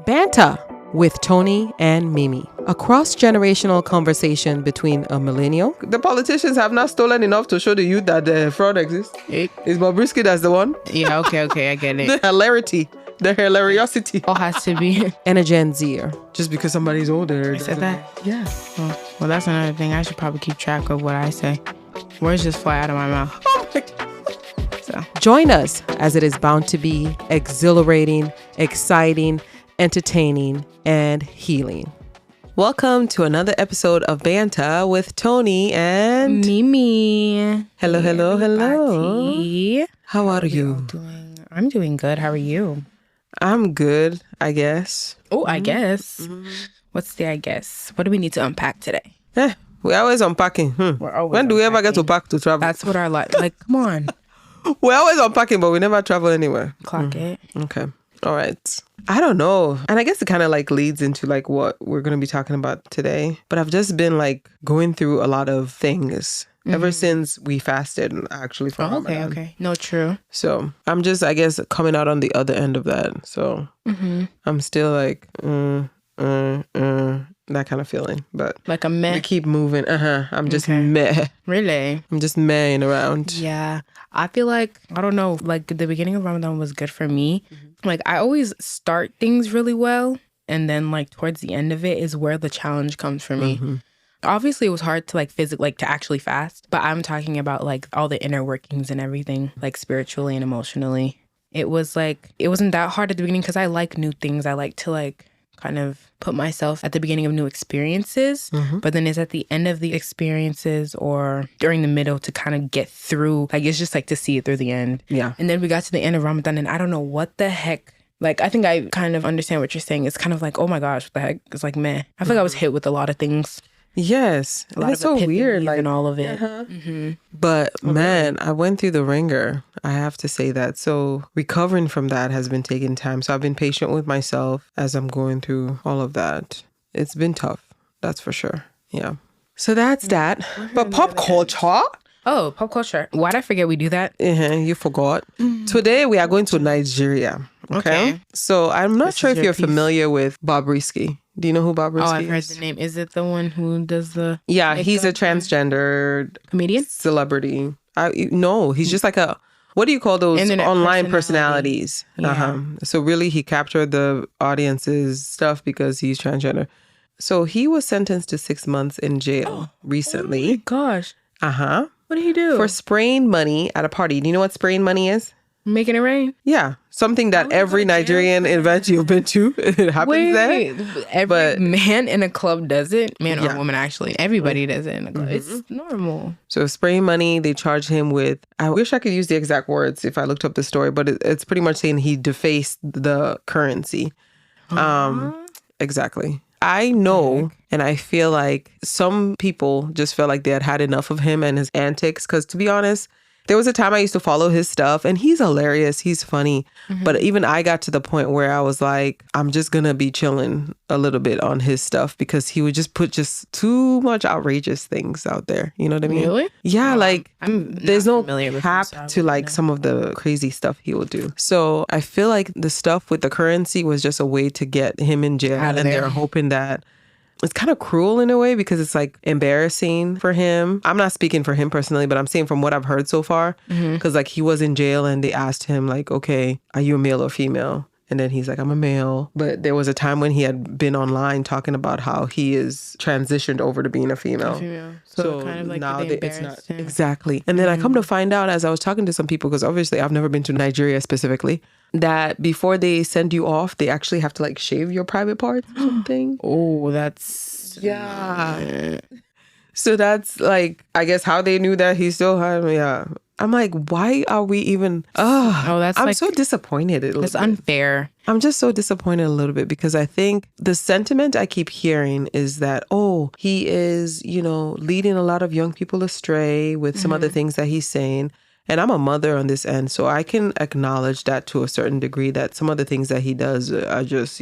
Banta with Toni and Mimi, a cross-generational conversation between a millennial. The politicians have not stolen enough to show the youth that the fraud exists. Is Bobrisky that's the one? Yeah, okay, I get it. The hilarity, the hilariosity. All has to be. And a Gen Zer. Just because somebody's older. I said that? Yeah. Well, that's another thing. I should probably keep track of what I say. Words just fly out of my mouth. Oh my God. So Join us as it is bound to be exhilarating, exciting, entertaining, and healing. Welcome to another episode of Banta with Toni and Mimi. Hello. Everybody. How are you? I'm doing good. How are you? I'm good, I guess. Oh, I guess. What's the I guess? What do we need to unpack today? We're always unpacking. We're always When do we ever get to pack to travel? That's what our life. Like, come on. We're always unpacking, but we never travel anywhere. Clock it. Okay. All right. I don't know. And I guess it kind of like leads into like what we're going to be talking about today. But I've just been like going through a lot of things ever since we fasted actually for Ramadan. Okay. No, true. So I'm just, I guess, coming out on the other end of that. So I'm still like, that kind of feeling. But Like a meh. we keep moving. I'm just meh. Really? I'm just mehing around. Yeah. I feel like, I don't know, like the beginning of Ramadan was good for me. Like I always start things really well. And then like towards the end of it is where the challenge comes for me. Obviously it was hard to like physically, like to actually fast. But I'm talking about like all the inner workings and everything, like spiritually and emotionally. It was like, it wasn't that hard at the beginning because I like new things. I like to like kind of put myself at the beginning of new experiences, but then it's at the end of the experiences or during the middle to kind of get through. Like, it's just like to see it through the end. Yeah. And then we got to the end of Ramadan and I don't know what the heck. Like, I think I kind of understand what you're saying. It's kind of like, oh my gosh, what the heck? It's like, meh. I feel like I was hit with a lot of things. Yes. A lot It's of so weird. epiphanies Like, and all of it. but man, I went through the ringer. I have to say that. So recovering from that has been taking time. So I've been patient with myself as I'm going through all of that. It's been tough. That's for sure. Yeah. So that's that. But pop culture. Oh, pop culture. Why'd I forget we do that? You forgot. Today we are going to Nigeria. Okay. So I'm not sure if your you're piece. familiar with Bobrisky. Do you know who Bobrisky is? Oh, I've heard the name. Is it the one who does the Yeah, he's a makeup? transgender Comedian? celebrity. No, he's just like a, what do you call those Internet online personality. personalities? Yeah. So really he captured the audience's stuff because he's transgender. So he was sentenced to 6 months in jail recently. Gosh. What did he do? For spraying money at a party. Do you know what spraying money is? Making it rain? Yeah. Something that every Nigerian event you've been to, it happens there. Every man in a club does it. Man Yeah. or woman, actually. Everybody does it in a club. It's normal. So spraying money, they charged him with, I wish I could use the exact words if I looked up the story, but it's pretty much saying he defaced the currency. Exactly. I know, and I feel like some people just felt like they had enough of him and his antics. Because to be honest, there was a time I used to follow his stuff and he's hilarious. He's funny. But even I got to the point where I was like, I'm just going to be chilling a little bit on his stuff because he would just put just too much outrageous things out there. You know what I mean? Really? Yeah, like there's not no familiar with cap him, so I to wouldn't like know. some of the crazy stuff he will do. So I feel like the stuff with the currency was just a way to get him in jail. Out of And there. they're hoping that it's kind of cruel in a way because it's like embarrassing for him. I'm not speaking for him personally, but I'm saying from what I've heard so far, because like he was in jail and they asked him like, okay, are you a male or female? And then he's like, I'm a male. But there was a time when he had been online talking about how he is transitioned over to being a female. So kind of like now they it's not embarrassed him. exactly. And then I come to find out as I was talking to some people, because obviously I've never been to Nigeria specifically, that before they send you off, they actually have to like shave your private parts or something. Oh, that's... Yeah. So that's like, I guess how they knew that he still had, I'm like, why are we even, that's I'm like... so disappointed. It's unfair. I'm just so disappointed a little bit because I think the sentiment I keep hearing is that, he is, leading a lot of young people astray with some other things that he's saying. And I'm a mother on this end, so I can acknowledge that to a certain degree that some of the things that he does are just,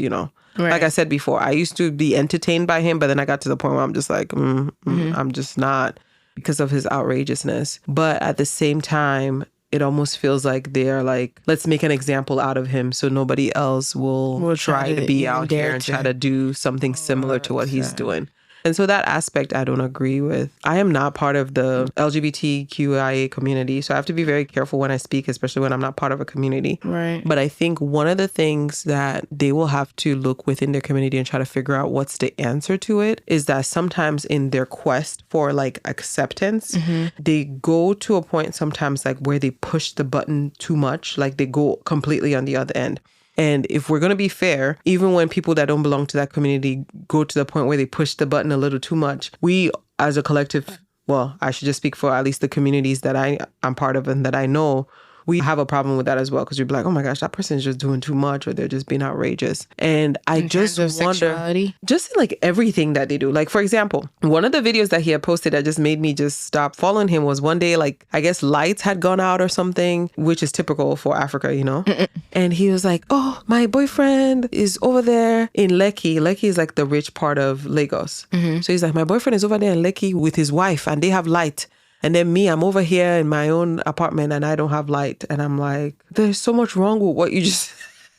like I said before, I used to be entertained by him, but then I got to the point where I'm just like, I'm just not because of his outrageousness. But at the same time, it almost feels like they're like, let's make an example out of him so nobody else will try to be out here and try to do something similar to what he's doing. And so that aspect I don't agree with. I am not part of the LGBTQIA community, so I have to be very careful when I speak, especially when I'm not part of a community. Right. But I think one of the things that they will have to look within their community and try to figure out what's the answer to it is that sometimes in their quest for like acceptance, they go to a point sometimes like where they push the button too much, like they go completely on the other end. And if we're going to be fair, even when people that don't belong to that community go to the point where they push the button a little too much, we as a collective, well, I should just speak for at least the communities that I'm part of and that I know, we have a problem with that as well, because you'd be like, oh my gosh, that person's just doing too much, or they're just being outrageous. And I just wonder, just in like everything that they do. Like, for example, one of the videos that he had posted that just made me just stop following him was one day, like, I guess lights had gone out or something, which is typical for Africa, you know? And he was like, oh, my boyfriend is over there in Lekki. Lekki is like the rich part of Lagos. So he's like, my boyfriend is over there in Lekki with his wife and they have light. And then me, I'm over here in my own apartment and I don't have light. And I'm like, there's so much wrong with what you just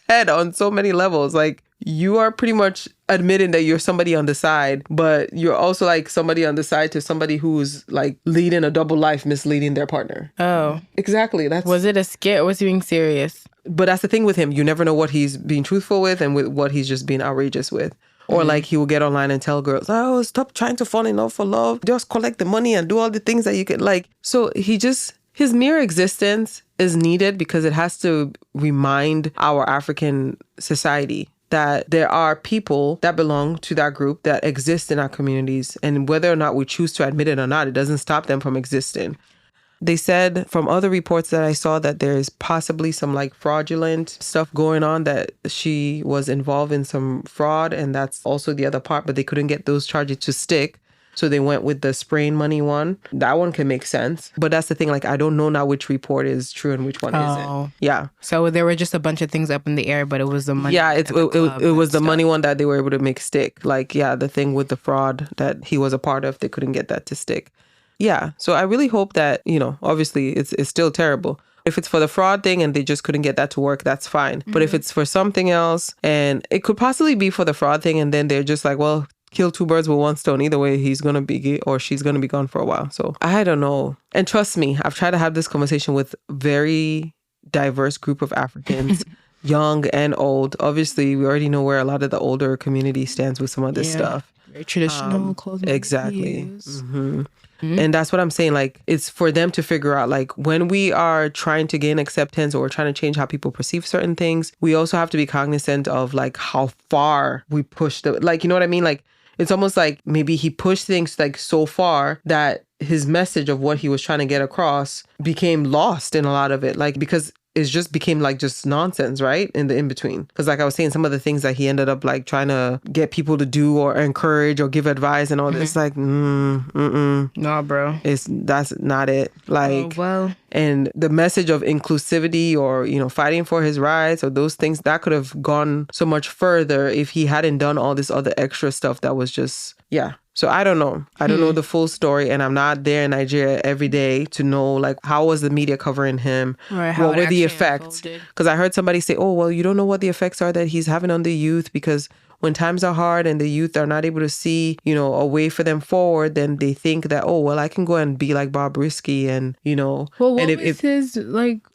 said on so many levels. Like, you are pretty much admitting that you're somebody on the side, but you're also like somebody on the side to somebody who's like leading a double life, misleading their partner. Oh. Exactly. Was it a skit or was he being serious? But that's the thing with him. You never know what he's being truthful with and with what he's just being outrageous with. Or like he will get online and tell girls, oh, stop trying to fall in love for love. Just collect the money and do all the things that you can like. So his mere existence is needed because it has to remind our African society that there are people that belong to that group that exist in our communities. And whether or not we choose to admit it or not, it doesn't stop them from existing. They said from other reports that I saw that there's possibly some like fraudulent stuff going on, that she was involved in some fraud. And that's also the other part, but they couldn't get those charges to stick. So they went with the spraying money one. That one can make sense. But that's the thing. Like, I don't know now which report is true and which one isn't. Yeah. So there were just a bunch of things up in the air, but it was the money. Yeah, it was the money one that they were able to make stick. Like, yeah, the thing with the fraud that he was a part of, they couldn't get that to stick. Yeah. So I really hope that, you know, obviously it's still terrible. If it's for the fraud thing and they just couldn't get that to work, that's fine. But if it's for something else, and it could possibly be for the fraud thing, and then they're just like, well, kill two birds with one stone. Either way, he's going to be, or she's going to be gone for a while. So I don't know. And trust me, I've tried to have this conversation with very diverse group of Africans, young and old. Obviously, we already know where a lot of the older community stands with some of this stuff. Very traditional clothing. Exactly. And that's what I'm saying. Like, it's for them to figure out, like, when we are trying to gain acceptance or trying to change how people perceive certain things, we also have to be cognizant of like how far we push the, like, you know what I mean? Like, it's almost like maybe he pushed things like so far that his message of what he was trying to get across became lost in a lot of it. Like, because it just became like just nonsense, right? In the in-between. Because like I was saying, some of the things that he ended up like trying to get people to do or encourage or give advice and all this, like, Nah, bro. That's not it. Like, and the message of inclusivity or, you know, fighting for his rights or those things, that could have gone so much further if he hadn't done all this other extra stuff that was just, yeah. So I don't know. I don't know the full story, and I'm not there in Nigeria every day to know, like, how was the media covering him? Right, what were the effects? Because I heard somebody say, oh, well, you don't know what the effects are that he's having on the youth, because when times are hard and the youth are not able to see, you know, a way for them forward, then they think that, oh, well, I can go and be like Bobrisky and, you know. Well, what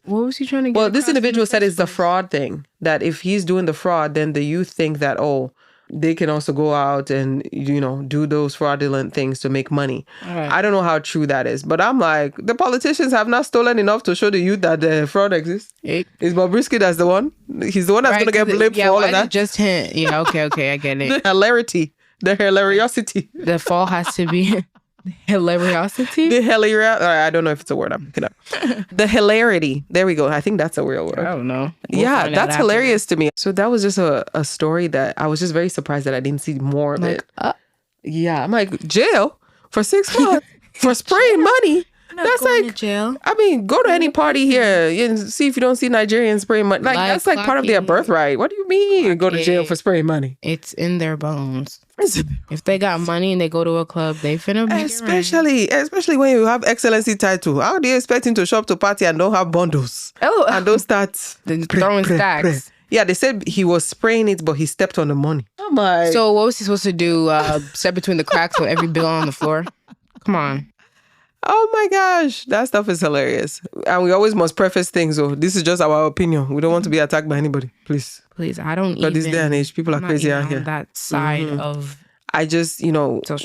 was he trying to get? Well, this individual said it's the fraud thing, that if he's doing the fraud, then the youth think that, oh, they can also go out and, you know, do those fraudulent things to make money. Right. I don't know how true that is, but I'm like, the politicians have not stolen enough to show the youth that the fraud exists. Is Bobrisky that's the one? He's the one that's going to get blamed for all of that. Just hint. Yeah, okay, I get it. The hilariosity. The fall has to be... Hilariosity? I don't know if it's a word. I'm looking up. The hilarity. There we go. I think that's a real word. I don't know. That's hilarious to me. So that was just a story that I was just very surprised that I didn't see more of it. Yeah. I'm like, jail for 6 months for spraying money. That's like, to jail. I mean, go to any party here and see if you don't see Nigerians spraying money. Like that's like part of their birthright. What do you mean go to jail for spraying money? It's in their bones. If they got money and they go to a club, they finna make especially when you have excellency title. How do you expect him to show up to party and don't have bundles? And don't start throwing stacks. Yeah, they said he was spraying it, but he stepped on the money. Oh my! So what was he supposed to do? Step between the cracks with every bill on the floor? Come on. Oh my gosh, that stuff is hilarious. And we always must preface things. Oh, this is just our opinion. We don't want to be attacked by anybody. Please, I don't. But this day and age, people are crazy out here. That side of. I just,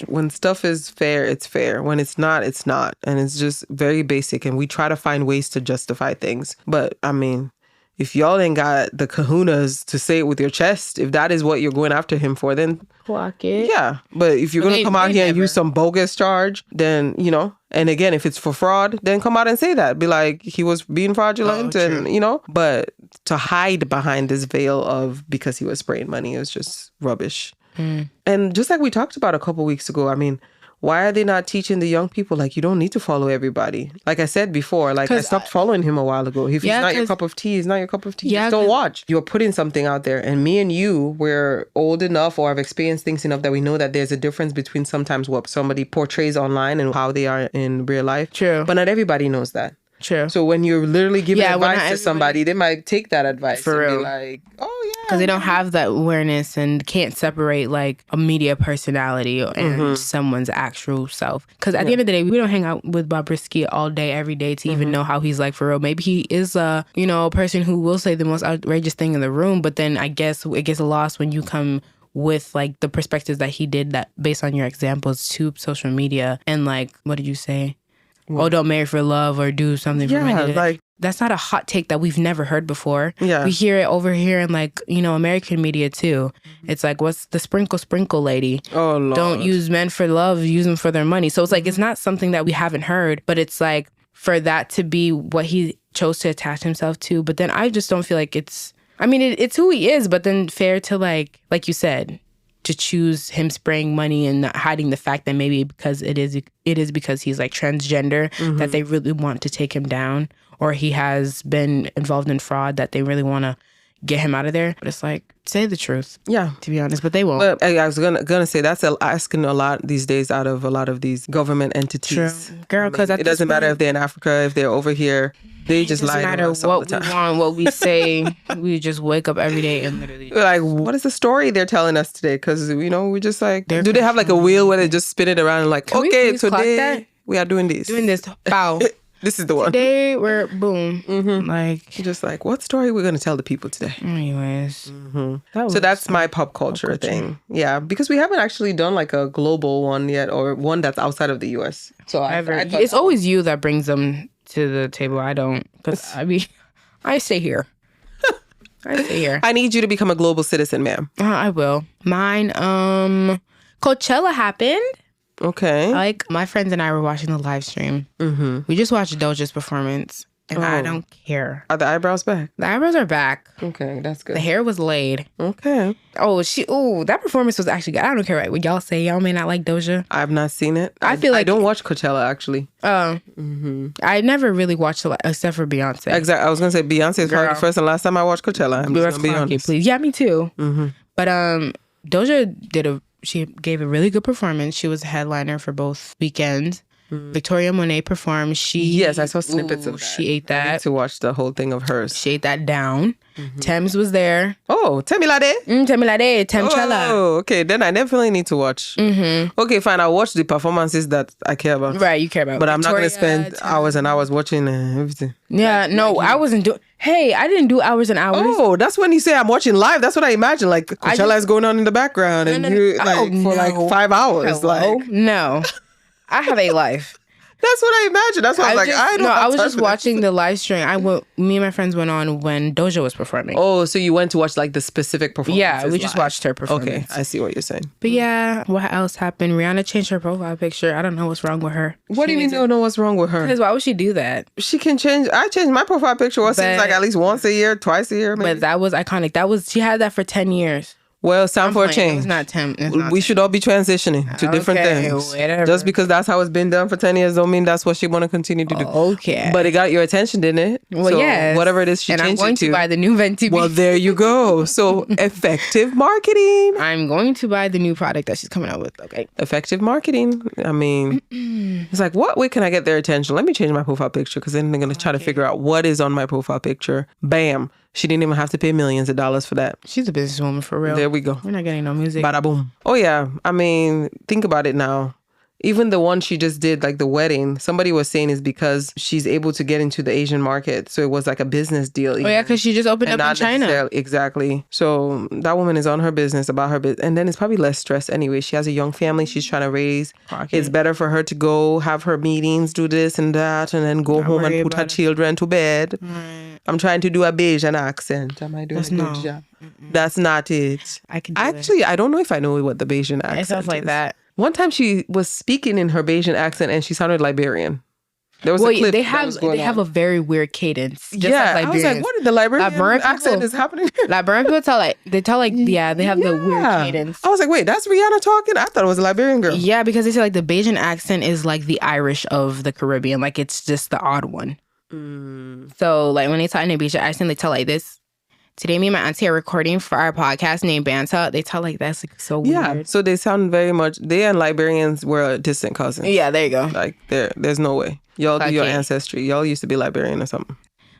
when stuff is fair, it's fair. When it's not, it's not. And it's just very basic. And we try to find ways to justify things. But I mean, if y'all ain't got the kahunas to say it with your chest, if that is what you're going after him for, then clock it. Yeah. But if you're going to come out here and use some bogus charge, then, and again, if it's for fraud, then come out and say that. Be like, he was being fraudulent but to hide behind this veil of because he was spraying money is just rubbish. And just like we talked about a couple weeks ago, I mean, why are they not teaching the young people, like, you don't need to follow everybody? Like I said before, like, I stopped following him a while ago. If he's not your cup of tea, he's not your cup of tea. Just don't watch. You're putting something out there. And me and you, we're old enough or have experienced things enough that we know that there's a difference between sometimes what somebody portrays online and how they are in real life. True. But not everybody knows that. True. So when you're literally giving advice to somebody, they might take that advice and be like, oh, yeah. Because they don't have that awareness and can't separate like a media personality and someone's actual self. Because at the end of the day, we don't hang out with Bobrisky all day, every day to even know how he's like for real. Maybe he is a person who will say the most outrageous thing in the room. But then I guess it gets lost when you come with like the perspectives that he did that based on your examples to social media. And like, what did you say? Oh, don't marry for love or do something for money. Like, that's not a hot take that we've never heard before. Yeah. We hear it over here in like, American media too. It's like, what's the sprinkle lady? Oh, Lord. Don't use men for love, use them for their money. So it's like, it's not something that we haven't heard, but it's like for that to be what he chose to attach himself to. But then I just don't feel like it's who he is, but then fair to like you said, to choose him spraying money and not hiding the fact that maybe because it is because he's like transgender that they really want to take him down, or he has been involved in fraud that they really want to get him out of there. But it's like, say the truth. Yeah. To be honest, but they won't. But I was gonna say that's asking a lot these days out of a lot of these government entities. True. Girl, because it doesn't matter if they're in Africa, if they're over here. They just lie to us all the time. It doesn't matter what we want, what we say. We just wake up every day and literally... We're like, what is the story they're telling us today? Because, we just like... Do they have like a wheel where they just spin it around and like, okay, today we are doing this. Doing this. Bow. This is the one. Today we're boom. Like... Just like, what story are we going to tell the people today? Anyways. So that's my pop culture thing. Yeah, because we haven't actually done like a global one yet or one that's outside of the U.S. So it's always you that brings them to the table. I don't, because I stay here. I need you to become a global citizen, ma'am. I will. Mine, Coachella happened. Okay. Like, my friends and I were watching the live stream. We just watched Doja's performance. And I don't care. Are the eyebrows back? The eyebrows are back. Okay, that's good. The hair was laid. Okay. That performance was actually good. I don't care what y'all say. Y'all may not like Doja. I've not seen it. I feel like... I don't watch Coachella, actually. Oh. I never really watched it Exactly. except for Beyonce. I was going to say Beyonce is probably the first and last time I watched Coachella. I'm just going to be honest. Please. Yeah, me too. But Doja she gave a really good performance. She was a headliner for both weekends. Victoria Monet performed. Yes, I saw snippets of that. She ate that. I need to watch the whole thing of hers. She ate that down. Thames was there. Oh, Temilade. Temchella. Oh, okay. Then I definitely need to watch. Okay, fine. I'll watch the performances that I care about. Right, you care about. But I'm not going to spend hours and hours watching everything. Yeah, no, I wasn't doing... Hey, I didn't do hours and hours. Oh, that's when you say I'm watching live. That's what I imagine. Like, Coachella is going on in the background and you for like 5 hours. Hello? Like, no. I have a life. That's what I imagined. That's what I was like, I don't know. I was just watching the live stream. Me and my friends went on when Doja was performing. Oh, so you went to watch like the specific performance? Yeah, we just watched her performance. Okay, I see what you're saying. But yeah, what else happened? Rihanna changed her profile picture. I don't know what's wrong with her. What do you mean you don't know what's wrong with her? Because why would she do that? She can change. I changed my profile picture. Seems like at least once a year, twice a year, maybe. But that was iconic. She had that for 10 years. Well, it's time for a change. It's not 10. We should all be transitioning to different things. Whatever. Just because that's how it's been done for 10 years don't mean that's what she want to continue to do. Okay. But it got your attention, didn't it? Well, so yes. whatever it is she changed it to. And I'm going to buy the new Fenty. Well, there you go. So effective marketing. I'm going to buy the new product that she's coming out with. Okay. Effective marketing. I mean, it's like, what way can I get their attention? Let me change my profile picture because then they're going to try to figure out what is on my profile picture. Bam. She didn't even have to pay millions of dollars for that. She's a businesswoman for real. There we go. We're not getting no music. Bada boom. Oh, yeah. I mean, think about it now. Even the one she just did, like the wedding, somebody was saying is because she's able to get into the Asian market. So it was like a business deal. Oh, yeah, because she just opened up in China. Exactly. So that woman is on her business, about her business. And then it's probably less stress anyway. She has a young family she's trying to raise. It's better for her to go have her meetings, do this and that, and then go home and put her children to bed. I'm trying to do a Bayesian accent. Am I doing a good job? That's not it. Actually, I don't know if I know what the Bayesian accent is. It sounds like that. One time she was speaking in her Bayesian accent and she sounded Liberian. There was a clip they have a very weird cadence. Just yeah, like I was like, what is the Liberian accent is happening here? Liberian people they have the weird cadence. I was like, wait, that's Rihanna talking? I thought it was a Liberian girl. Yeah, because they say like the Bayesian accent is like the Irish of the Caribbean. Like it's just the odd one. So like when they talk in a Bayesian accent, they tell like this. Today, me and my auntie are recording for our podcast named Banta. They tell like that's like so weird. Yeah, so they sound very much. They and Liberians were distant cousins. Yeah, there you go. Like there's no way. Y'all do your ancestry. Y'all used to be Liberian or something.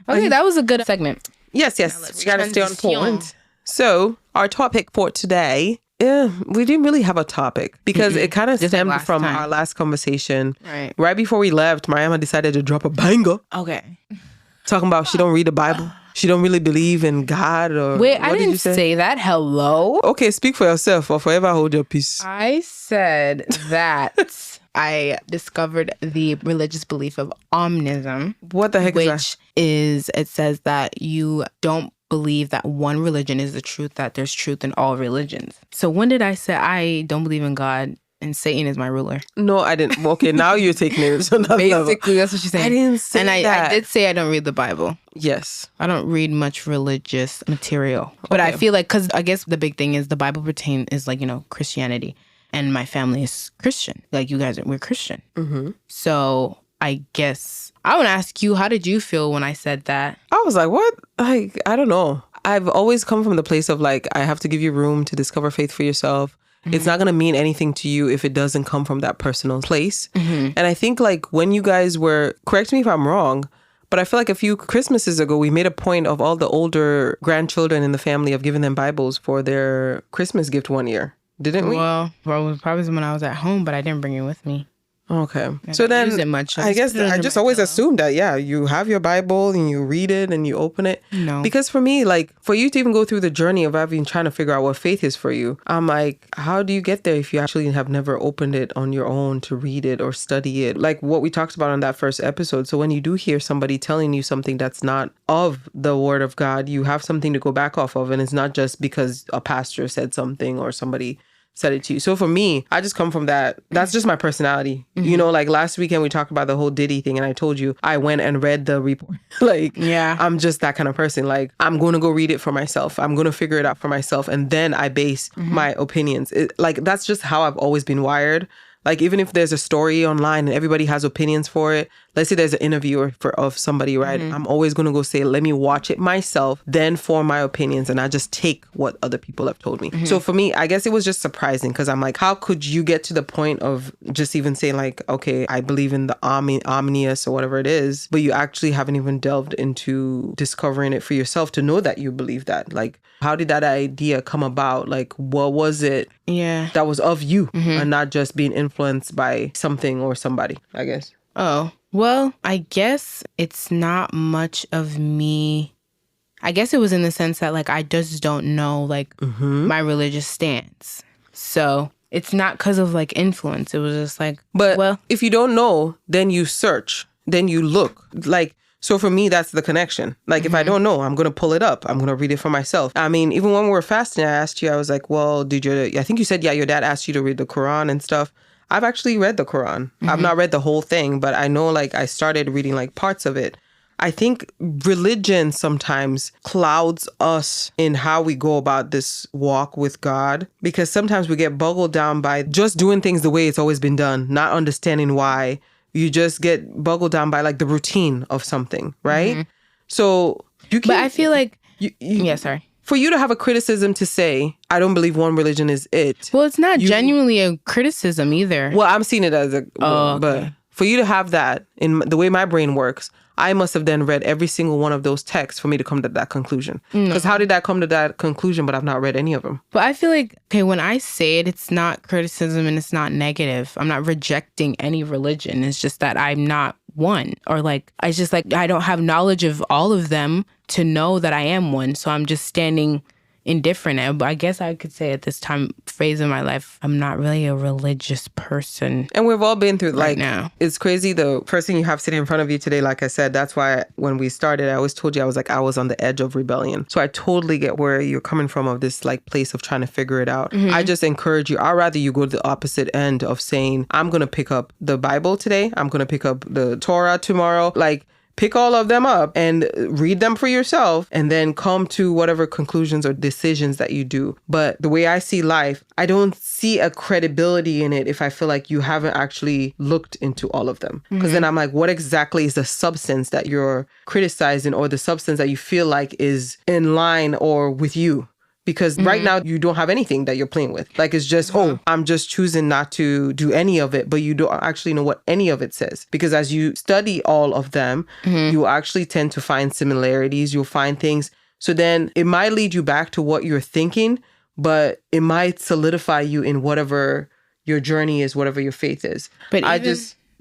Okay, that was a good segment. Yes. We gotta stay on point. So our topic for today. Yeah, we didn't really have a topic because it kind of stemmed from our last conversation. Right before we left, Mariama decided to drop a banger. Okay. Talking about she don't read the Bible. She don't really believe in God or... Wait, I didn't say that. Hello? Okay, speak for yourself or forever hold your peace. I said that I discovered the religious belief of omnism. What the heck is that? Which is, it says that you don't believe that one religion is the truth, that there's truth in all religions. So when did I say I don't believe in God and Satan is my ruler? No, I didn't. Okay, now you're taking it to another level. Basically, that's what she's saying. I didn't say that. And I did say I don't read the Bible. Yes. I don't read much religious material. But I feel like, because I guess the big thing is the Bible is like, Christianity. And my family is Christian. Like you guys, we're Christian. Mm-hmm. So I guess I want to ask you, how did you feel when I said that? I was like, what? Like, I don't know. I've always come from the place of like, I have to give you room to discover faith for yourself. It's not going to mean anything to you if it doesn't come from that personal place. Mm-hmm. And I think like when you guys were, correct me if I'm wrong, but I feel like a few Christmases ago, we made a point of all the older grandchildren in the family of giving them Bibles for their Christmas gift one year. Didn't we? Well, it was probably when I was at home, but I didn't bring it with me. Okay. So then I guess I just always assumed that, yeah, you have your Bible and you read it and you open it. No. Because for me, like for you to even go through the journey of having trying to figure out what faith is for you, I'm like, how do you get there if you actually have never opened it on your own to read it or study it? Like what we talked about on that first episode. So when you do hear somebody telling you something that's not of the word of God, you have something to go back off of. And it's not just because a pastor said something or somebody said it to you. So for me, I just come from that. That's just my personality. Mm-hmm. Like last weekend we talked about the whole Diddy thing and I told you I went and read the report. I'm just that kind of person. Like I'm going to go read it for myself. I'm going to figure it out for myself. And then I base my opinions. That's just how I've always been wired. Like even if there's a story online and everybody has opinions for it, let's say there's an interview of somebody, right? Mm-hmm. I'm always going to go say, let me watch it myself, then form my opinions. And I just take what other people have told me. Mm-hmm. So for me, I guess it was just surprising because I'm like, how could you get to the point of just even saying like, okay, I believe in the omnious or whatever it is, but you actually haven't even delved into discovering it for yourself to know that you believe that. Like, how did that idea come about? Like, what was it that was of you and not just being influenced by something or somebody, I guess? Oh, well, I guess it's not much of me. I guess it was in the sense that, like, I just don't know, like, my religious stance. So it's not because of, like, influence. It was just like, but if you don't know, then you search, then you look. Like, so for me, that's the connection. Like, if I don't know, I'm going to pull it up. I'm going to read it for myself. I mean, even when we were fasting, I asked you, I was like, well, I think you said, yeah, your dad asked you to read the Quran and stuff. I've actually read the Quran. I've not read the whole thing, but I know, like, I started reading, like, parts of it. I think religion sometimes clouds us in how we go about this walk with God, because sometimes we get boggled down by just doing things the way it's always been done, not understanding why. You just get boggled down by like the routine of something, right? So you can't... But I feel like... yeah, sorry. For you to have a criticism to say, I don't believe one religion is it. Well, it's not genuinely a criticism either. Well, I'm seeing it as a... okay. But for you to have that, in the way my brain works, I must have then read every single one of those texts for me to come to that conclusion. Because how did I come to that conclusion, but I've not read any of them? But I feel like, okay, when I say it, it's not criticism and it's not negative. I'm not rejecting any religion. It's just that I'm not one. Or like, it's just like, I don't have knowledge of all of them to know that I am one. So I'm just standing indifferent. I guess I could say at this phase of my life, I'm not really a religious person. And we've all been through, like, now. It's crazy. The person you have sitting in front of you today, like I said, that's why when we started, I always told you, I was on the edge of rebellion. So I totally get where you're coming from, of this like place of trying to figure it out. I just encourage you, I'd rather you go to the opposite end of saying, I'm going to pick up the Bible today. I'm going to pick up the Torah tomorrow. Like, pick all of them up and read them for yourself and then come to whatever conclusions or decisions that you do. But the way I see life, I don't see a credibility in it if I feel like you haven't actually looked into all of them. Because then I'm like, what exactly is the substance that you're criticizing, or the substance that you feel like is in line or with you? Because right now you don't have anything that you're playing with. Like, it's just, I'm just choosing not to do any of it, but you don't actually know what any of it says. Because as you study all of them, you actually tend to find similarities. You'll find things. So then it might lead you back to what you're thinking, but it might solidify you in whatever your journey is, whatever your faith is. But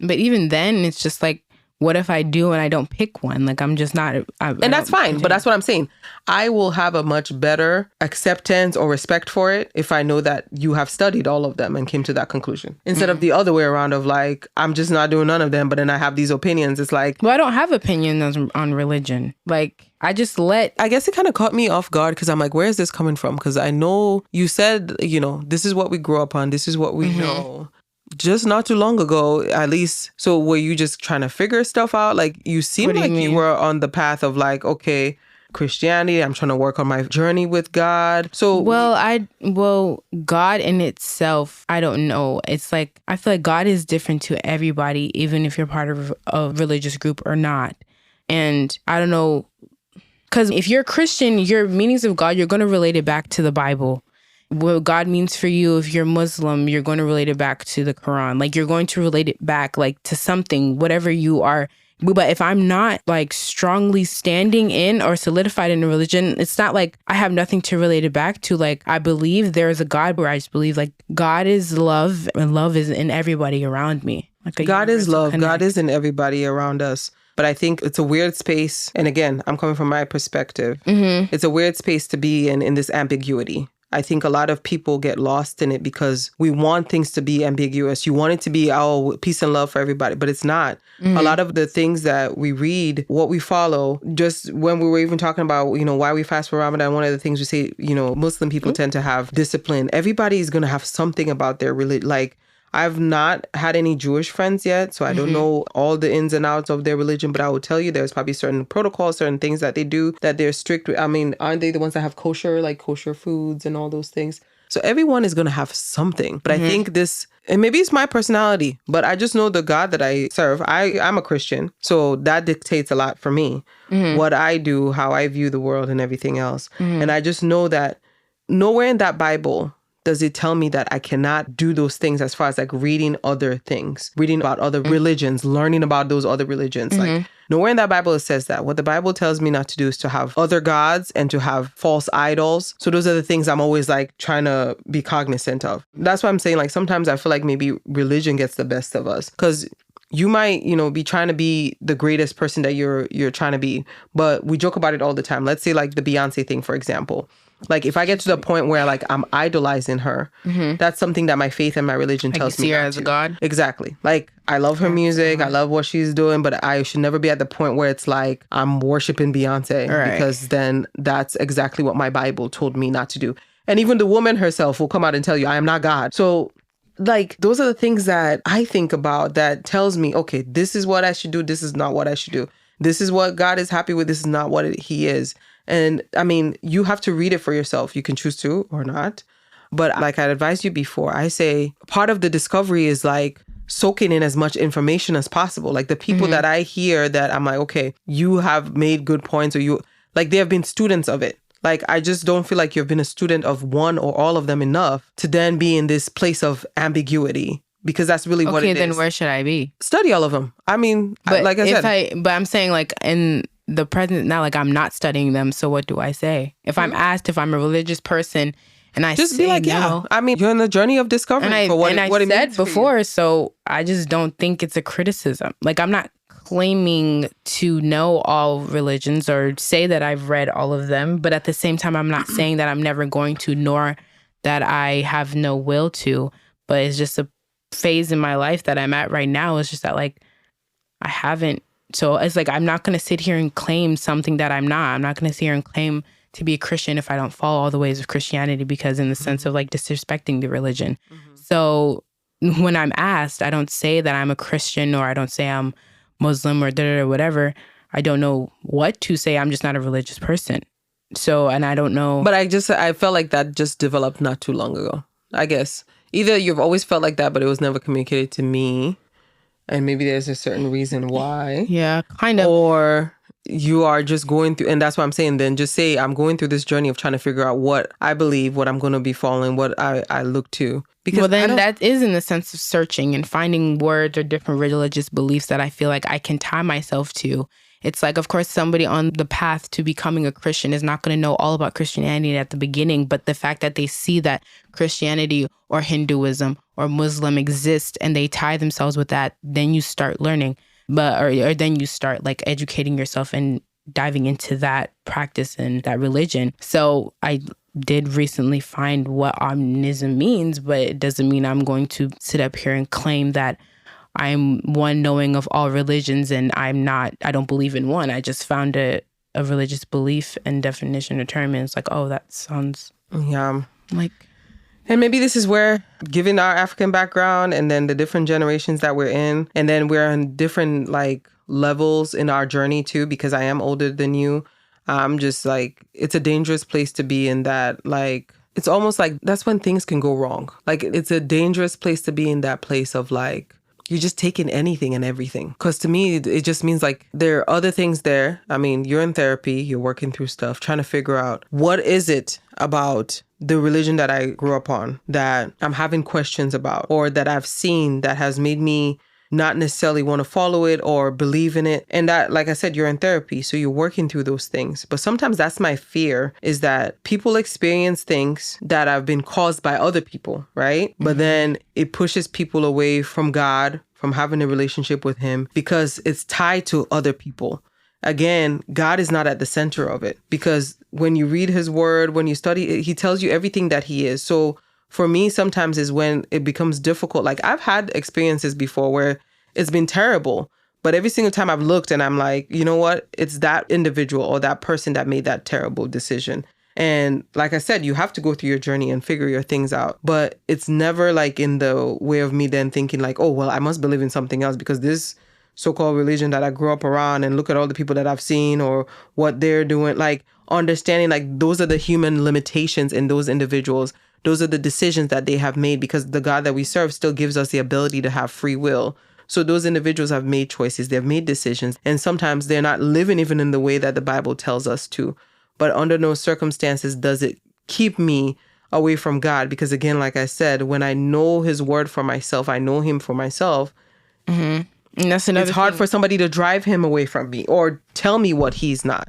even then, it's just like, what if I do and I don't pick one? Like, I'm just not... And that's fine. But that's what I'm saying. I will have a much better acceptance or respect for it if I know that you have studied all of them and came to that conclusion. Instead of the other way around of like, I'm just not doing none of them, but then I have these opinions. It's like... Well, I don't have opinions on religion. Like, I just let... I guess it kind of caught me off guard because I'm like, where is this coming from? Because I know you said, this is what we grew up on. This is what we know. Just not too long ago, at least. So were you just trying to figure stuff out? Like, you seem like you were on the path of like, okay, Christianity, I'm trying to work on my journey with God. So God in itself, I don't know. It's like, I feel like God is different to everybody, even if you're part of a religious group or not. And I don't know, because if you're a Christian, your meanings of God, you're going to relate it back to the Bible. What God means for you, if you're Muslim, you're going to relate it back to the Quran. Like, you're going to relate it back, like, to something, whatever you are. But if I'm not, like, strongly standing in or solidified in a religion, it's not like I have nothing to relate it back to. Like, I believe there is a God, where I just believe, like, God is love, and love is in everybody around me. Like, God is love. Connect. God is in everybody around us. But I think it's a weird space. And again, I'm coming from my perspective. It's a weird space to be in this ambiguity. I think a lot of people get lost in it because we want things to be ambiguous. You want it to be, peace and love for everybody, but it's not. A lot of the things that we read, what we follow, just when we were even talking about, why we fast for Ramadan, one of the things we say, Muslim people tend to have discipline. Everybody is going to have something about their religion. Like, I've not had any Jewish friends yet, so I don't know all the ins and outs of their religion, but I will tell you there's probably certain protocols, certain things that they do that they're strict with. I mean, aren't they the ones that have kosher foods and all those things? So everyone is going to have something. But I think this, and maybe it's my personality, but I just know the God that I serve. I'm a Christian, so that dictates a lot for me. What I do, how I view the world and everything else. And I just know that nowhere in that Bible does it tell me that I cannot do those things, as far as like reading other things, reading about other religions, learning about those other religions. Like, nowhere in that Bible it says that. What the Bible tells me not to do is to have other gods and to have false idols. So those are the things I'm always like trying to be cognizant of. That's why I'm saying, like, sometimes I feel like maybe religion gets the best of us, because you might, be trying to be the greatest person that you're trying to be. But we joke about it all the time. Let's say like the Beyonce thing, for example. Like, if I get to the point where like I'm idolizing her, that's something that my faith and my religion tells me. See her as a god? Exactly. Like, I love her music. I love what she's doing, but I should never be at the point where it's like I'm worshiping Beyonce, because then that's exactly what my Bible told me not to do. And even the woman herself will come out and tell you, I am not God. So, like, those are the things that I think about that tells me, okay, this is what I should do. This is not what I should do. this is what God is happy with. This is not what he is. And I mean, you have to read it for yourself. You can choose to or not. But like I advised you before, I say part of the discovery is like soaking in as much information as possible. Like the people that I hear that I'm like, okay, you have made good points, or you like they have been students of it. Like, I just don't feel like you've been a student of one or all of them enough to then be in this place of ambiguity, because that's really what it is. Okay, then where should I be? Study all of them. I mean, but like I said. But I'm saying like in the present now, like I'm not studying them. So what do I say? If I'm asked if I'm a religious person and I just say be like, no, yeah. I mean, you're in the journey of discovery for what it means. I said before, so I just don't think it's a criticism. Like I'm not claiming to know all religions or say that I've read all of them, but at the same time, I'm not saying that I'm never going to, nor that I have no will to. But it's just a phase in my life that I'm at right now. It's just that like I haven't. So it's like I'm not going to sit here and claim something that I'm not. I'm not going to sit here and claim to be a Christian if I don't follow all the ways of Christianity, because in the sense of like disrespecting the religion. So when I'm asked, I don't say that I'm a Christian, or I don't say I'm Muslim or whatever. I don't know what to say. I'm just not a religious person. So, and I don't know. But I felt like that just developed not too long ago, I guess. Either you've always felt like that, but it was never communicated to me. And maybe there's a certain reason why. Yeah, kind of. Or you are just going through, and that's what I'm saying, then just say, I'm going through this journey of trying to figure out what I believe, what I'm going to be following, what I look to. Because well, then that is in the sense of searching and finding words or different religious beliefs that I feel like I can tie myself to. It's like, of course, somebody on the path to becoming a Christian is not going to know all about Christianity at the beginning, but the fact that they see that Christianity or Hinduism or Muslim exist and they tie themselves with that, then you start learning. But or then you start like educating yourself and diving into that practice and that religion. So I did recently find what omnism means, but it doesn't mean I'm going to sit up here and claim that I'm one knowing of all religions and I don't believe in one. I just found a religious belief and definition or term, and it's like, oh, that sounds like. And maybe this is where, given our African background and then the different generations that we're in, and then we're on different like levels in our journey too, because I am older than you. I'm just like, it's a dangerous place to be in that, like, it's almost like that's when things can go wrong. Like, it's a dangerous place to be in that place of like, you're just taking anything and everything. Because to me, it just means like there are other things there. I mean, you're in therapy, you're working through stuff, trying to figure out what is it about the religion that I grew up on that I'm having questions about, or that I've seen that has made me not necessarily want to follow it or believe in it. And that, like I said, you're in therapy, so you're working through those things. But sometimes that's my fear, is that people experience things that have been caused by other people, right? Mm-hmm. But then it pushes people away from God, from having a relationship with him, because it's tied to other people. Again, God is not at the center of it, because when you read his word, when you study it, he tells you everything that he is. So for me, sometimes is when it becomes difficult. Like, I've had experiences before where it's been terrible, but every single time I've looked and I'm like, you know what? It's that individual or that person that made that terrible decision. And like I said, you have to go through your journey and figure your things out. But it's never like in the way of me then thinking like, oh, well, I must believe in something else because this so-called religion that I grew up around, and look at all the people that I've seen or what they're doing, like understanding like those are the human limitations in those individuals. Those are the decisions that they have made, because the God that we serve still gives us the ability to have free will. So those individuals have made choices, they've made decisions, and sometimes they're not living even in the way that the Bible tells us to. But under no circumstances does it keep me away from God, because again, like I said, when I know his word for myself, I know him for myself. Mm-hmm. And that's another It's hard for somebody to drive him away from me or tell me what he's not.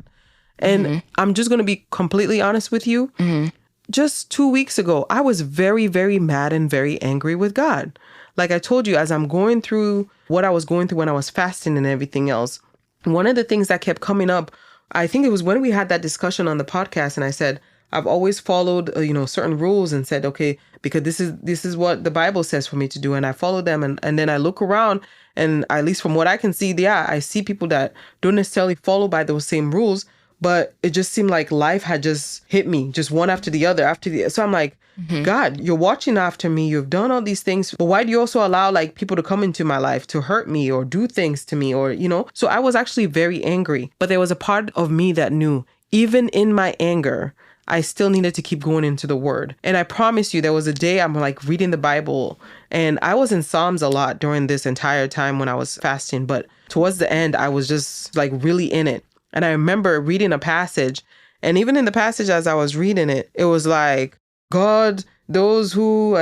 And I'm just going to be completely honest with you. Mm-hmm. Just 2 weeks ago, I was very, very mad and very angry with God. Like I told you, as I'm going through what I was going through when I was fasting and everything else, one of the things that kept coming up, I think it was when we had that discussion on the podcast, and I said, I've always followed, certain rules and said, okay, because this is what the Bible says for me to do. And I follow them. And then I look around, and at least from what I can see, I see people that don't necessarily follow by those same rules. But it just seemed like life had just hit me, just one after the other. So I'm like, God, you're watching after me. You've done all these things. But why do you also allow like people to come into my life to hurt me or do things to me or, you know? So I was actually very angry. But there was a part of me that knew, even in my anger, I still needed to keep going into the word. And I promise you, there was a day I'm like reading the Bible, and I was in Psalms a lot during this entire time when I was fasting. But towards the end, I was just like really in it. And I remember reading a passage, and even in the passage as I was reading it, it was like, God, those who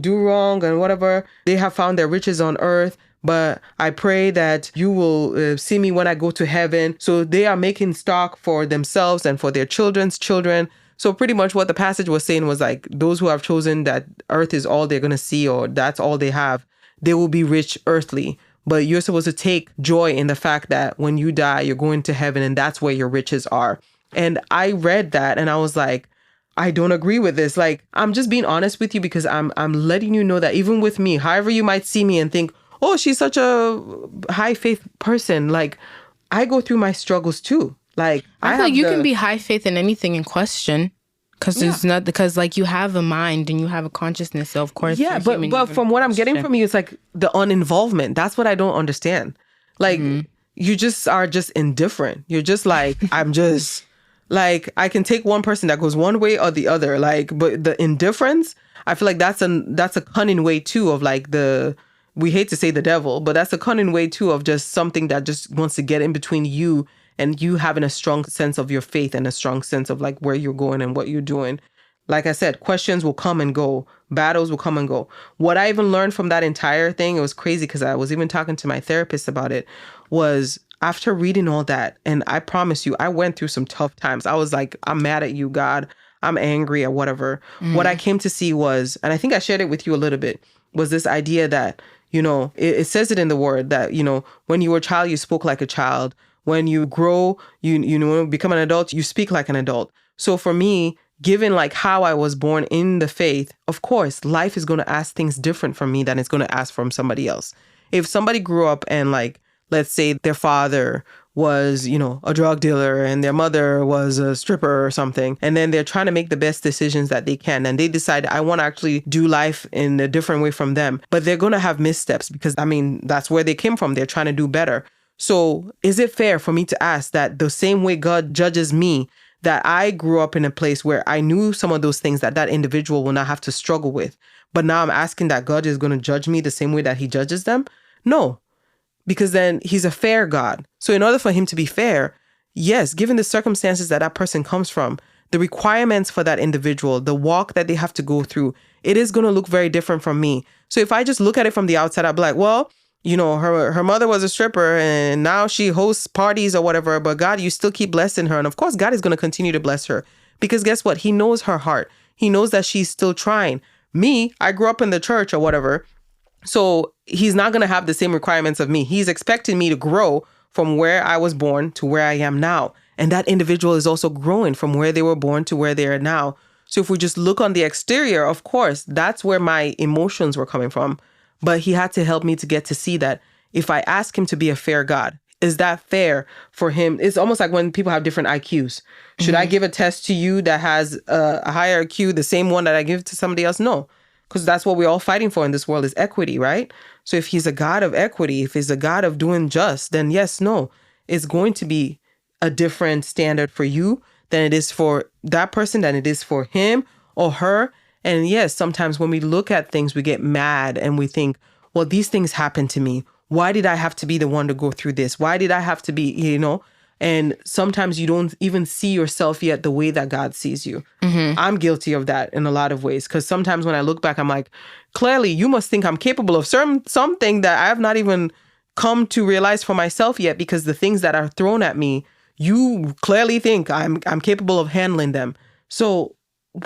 do wrong and whatever, they have found their riches on earth. But I pray that you will see me when I go to heaven. So they are making stock for themselves and for their children's children. So pretty much what the passage was saying was like, those who have chosen that earth is all they're going to see, or that's all they have, they will be rich earthly. But you're supposed to take joy in the fact that when you die, you're going to heaven, and that's where your riches are. And I read that and I was like, I don't agree with this. Like, I'm just being honest with you because I'm letting you know that even with me, however you might see me and think, oh, she's such a high faith person, like, I go through my struggles too. Like, I feel like you can be high faith in anything in question, because it's not, because like you have a mind and you have a consciousness. So of course, but from what I'm getting from you, it's like the uninvolvement. That's what I don't understand. Like, you just are just indifferent. You're just like, I'm just like, I can take one person that goes one way or the other. Like, but the indifference, I feel like that's a cunning way too of like we hate to say the devil, but that's a cunning way too of just something that just wants to get in between you and you having a strong sense of your faith and a strong sense of like where you're going and what you're doing. Like I said, questions will come and go. Battles will come and go. What I even learned from that entire thing, it was crazy because I was even talking to my therapist about it, was after reading all that, and I promise you, I went through some tough times. I was like, I'm mad at you, God. I'm angry or whatever. What I came to see was, and I think I shared it with you a little bit, was this idea that, you know, it says it in the word that, you know, when you were a child, you spoke like a child. When you grow, you know, become an adult, you speak like an adult. So for me, given like how I was born in the faith, of course, life is going to ask things different from me than it's going to ask from somebody else. If somebody grew up and like, let's say their father was, you know, a drug dealer and their mother was a stripper or something, and then they're trying to make the best decisions that they can, and they decide, I want to actually do life in a different way from them, but they're going to have missteps because, I mean, that's where they came from. They're trying to do better. So is it fair for me to ask that the same way God judges me, that I grew up in a place where I knew some of those things that individual will not have to struggle with, but now I'm asking that God is going to judge me the same way that he judges them? No, because then he's a fair God. So in order for him to be fair, yes, given the circumstances that person comes from, the requirements for that individual, the walk that they have to go through, it is going to look very different from me. So if I just look at it from the outside, I'll be like, well, you know, her mother was a stripper and now she hosts parties or whatever, but God, you still keep blessing her. And of course, God is going to continue to bless her because guess what? He knows her heart. He knows that she's still trying. Me, I grew up in the church or whatever. So he's not going to have the same requirements of me. He's expecting me to grow from where I was born to where I am now. And that individual is also growing from where they were born to where they are now. So if we just look on the exterior, of course, that's where my emotions were coming from. But he had to help me to get to see that if I ask him to be a fair God, is that fair for him? It's almost like when people have different IQs. Should I give a test to you that has a higher IQ, the same one that I give to somebody else? No, because that's what we're all fighting for in this world is equity, right? So if he's a God of equity, if he's a God of doing just, then yes, no, it's going to be a different standard for you than it is for that person, than it is for him or her. And yes, sometimes when we look at things, we get mad and we think, well, these things happened to me. Why did I have to be the one to go through this? Why did I have to be, you know? And sometimes you don't even see yourself yet the way that God sees you. I'm guilty of that in a lot of ways. Because sometimes when I look back, I'm like, clearly you must think I'm capable of something that I have not even come to realize for myself yet, because the things that are thrown at me, you clearly think I'm capable of handling them. So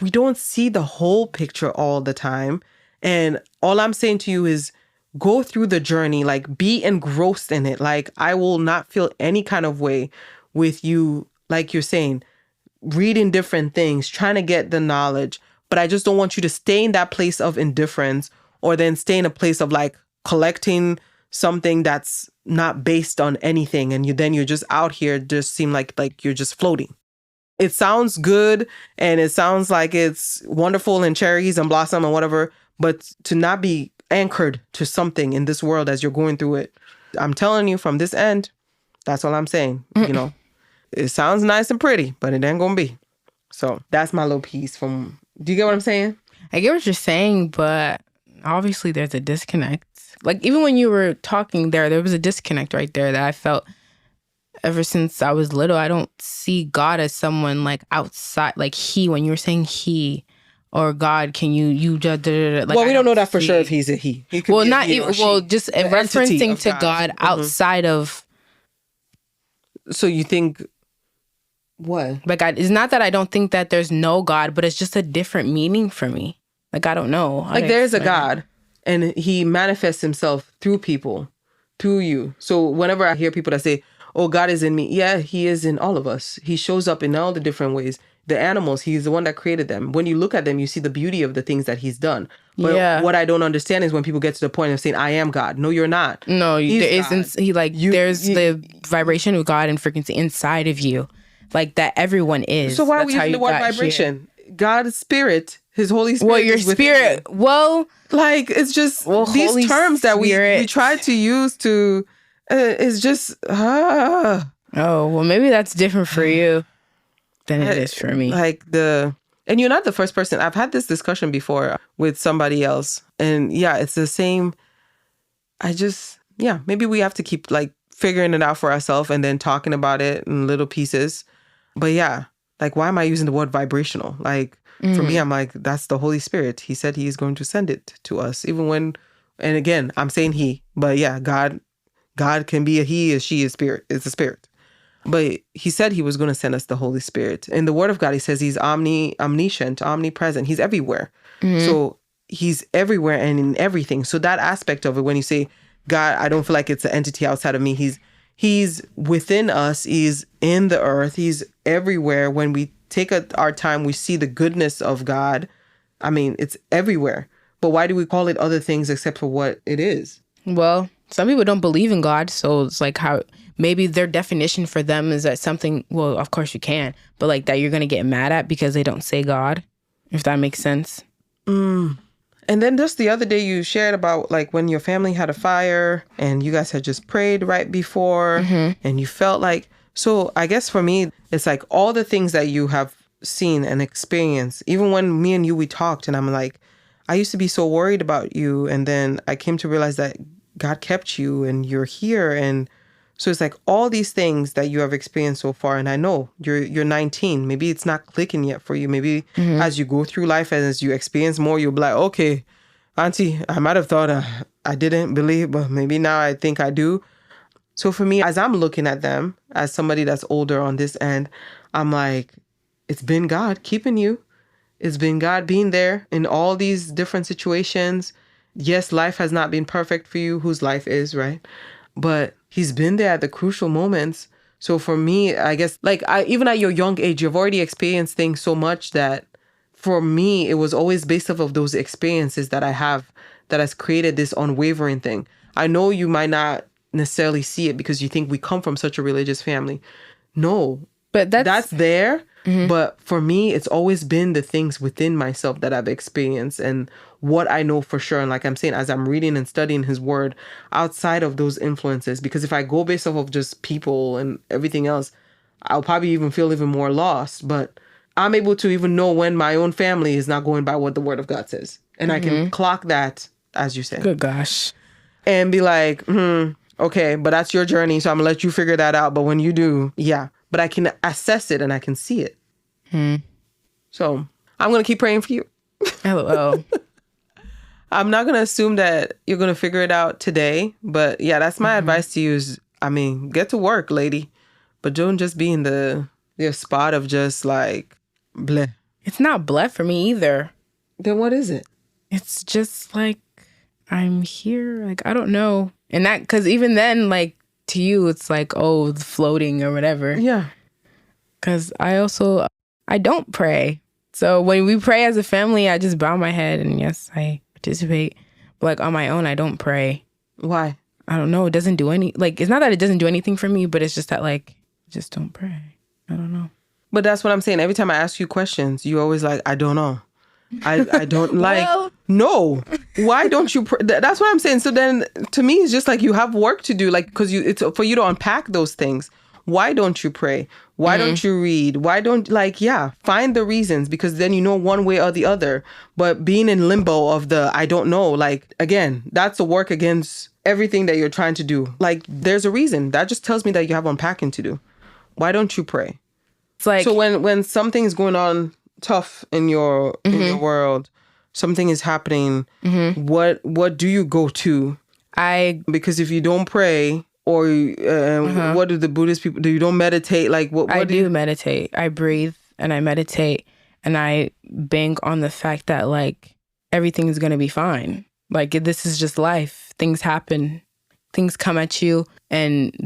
we don't see the whole picture all the time. And all I'm saying to you is go through the journey, like be engrossed in it. Like I will not feel any kind of way with you, like you're saying, reading different things, trying to get the knowledge. But I just don't want you to stay in that place of indifference or then stay in a place of like collecting something that's not based on anything. And you're just out here just seem like you're just floating. it sounds good and it sounds like it's wonderful and cherries and blossom and whatever, but to not be anchored to something in this world as you're going through it. I'm telling you from this end, that's all I'm saying. You know, it sounds nice and pretty, but it ain't gonna be. So that's my little piece from, do you get what I'm saying? I get what you're saying, but obviously there's a disconnect. Like even when you were talking there was a disconnect right there that I felt ever since I was little. I don't see God as someone like outside, like he, when you were saying he or God, can you like, well, we don't know that for sure if he's a he. He could well, be not a he even, or she. well, just The entity referencing of to God outside of. So you think what? Like, it's not that I don't think that there's no God, but it's just a different meaning for me. Like, I don't know. Like, there's a God, and he manifests himself through people, through you. So whenever I hear people that say, oh, God is in me, yeah, he is in all of us. He shows up in all the different ways. The animals, he's the one that created them. When you look at them, you see the beauty of the things that he's done. But what I don't understand is when people get to the point of saying, I am God. No, you're not. No, there isn't. There's the vibration of God and frequency inside of you. Like that everyone is. So why are we using the word vibration? Here. God's spirit, his Holy Spirit. Well, your spirit. Well, like it's just these Holy terms that we try to use to. It's just. Oh, well, maybe that's different for you than it is for me. And you're not the first person. I've had this discussion before with somebody else, and yeah, it's the same. Maybe we have to keep like figuring it out for ourselves and then talking about it in little pieces. But yeah, like, why am I using the word vibrational? Like, for me, I'm like, that's the Holy Spirit. He said he is going to send it to us. Even when, and again, I'm saying he, but yeah, God can be a he, a she, a spirit. It's a spirit. But he said he was going to send us the Holy Spirit. In the Word of God, he says he's omniscient, omnipresent. He's everywhere. So he's everywhere and in everything. So that aspect of it, when you say, God, I don't feel like it's an entity outside of me. He's within us. He's in the earth. He's everywhere. When we take our time, we see the goodness of God. I mean, it's everywhere. But why do we call it other things except for what it is? Well, some people don't believe in God. So it's like how maybe their definition for them is that something, well, of course you can, but like that you're going to get mad at because they don't say God, if that makes sense. And then just the other day you shared about like when your family had a fire and you guys had just prayed right before and you felt like, so I guess for me, it's like all the things that you have seen and experienced, even when me and you, we talked and I'm like, I used to be so worried about you. And then I came to realize that God kept you and you're here. And so it's like all these things that you have experienced so far. And I know you're 19. Maybe it's not clicking yet for you. Maybe as you go through life and as you experience more, you'll be like, okay, Auntie, I might have thought I didn't believe, but maybe now I think I do. So for me, as I'm looking at them, as somebody that's older on this end, I'm like, it's been God keeping you. It's been God being there in all these different situations. Yes, life has not been perfect for you, whose life is, right? But he's been there at the crucial moments. So for me, I guess, like, even at your young age, you've already experienced things so much that for me, it was always based off of those experiences that I have that has created this unwavering thing. I know you might not necessarily see it because you think we come from such a religious family. No, but that's there. But for me, it's always been the things within myself that I've experienced and what I know for sure. And like I'm saying, as I'm reading and studying his word outside of those influences, because if I go based off of just people and everything else, I'll probably even feel even more lost. But I'm able to even know when my own family is not going by what the word of God says. And I can clock that, as you said. Good gosh. And be like, okay, but that's your journey. So I'm going to let you figure that out. But when you do, yeah. But I can assess it and I can see it. So I'm going to keep praying for you. LOL. I'm not going to assume that you're going to figure it out today. But yeah, that's my advice to you is, I mean, get to work, lady. But don't just be in the spot of just like, bleh. It's not bleh for me either. Then what is it? It's just like, I'm here. Like, I don't know. And that, because even then, like, to you, it's like, oh, floating or whatever. Yeah. Because I don't pray. So when we pray as a family, I just bow my head and yes, I participate. But like on my own, I don't pray. Why? I don't know. It doesn't do it's not that it doesn't do anything for me, but it's just that like, I just don't pray. I don't know. But that's what I'm saying. Every time I ask you questions, you always like, I don't know. I don't like, no. Why don't you pray? That's what I'm saying. So then to me, it's just like you have work to do, like, because it's for you to unpack those things. Why don't you pray? Why don't you read? Why don't, like, find the reasons, because then you know one way or the other. But being in limbo of the, I don't know, like, again, that's a work against everything that you're trying to do. Like, there's a reason. That just tells me that you have unpacking to do. Why don't you pray? It's like, so when something's going on tough in your world, something is happening, what do you go to? Because if you don't pray, or what do the Buddhist people do? You don't meditate? Like, what I do you meditate. I breathe and I meditate, and I bank on the fact that, like, everything is going to be fine. Like, this is just life. Things happen. Things come at you, and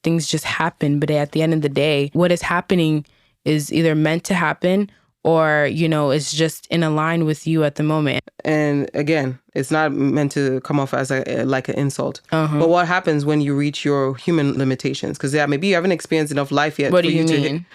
things just happen. But at the end of the day, what is happening is either meant to happen, or, you know, it's just in a line with you at the moment. And again, it's not meant to come off as like an insult. But what happens when you reach your human limitations? Because maybe you haven't experienced enough life yet. What do you mean?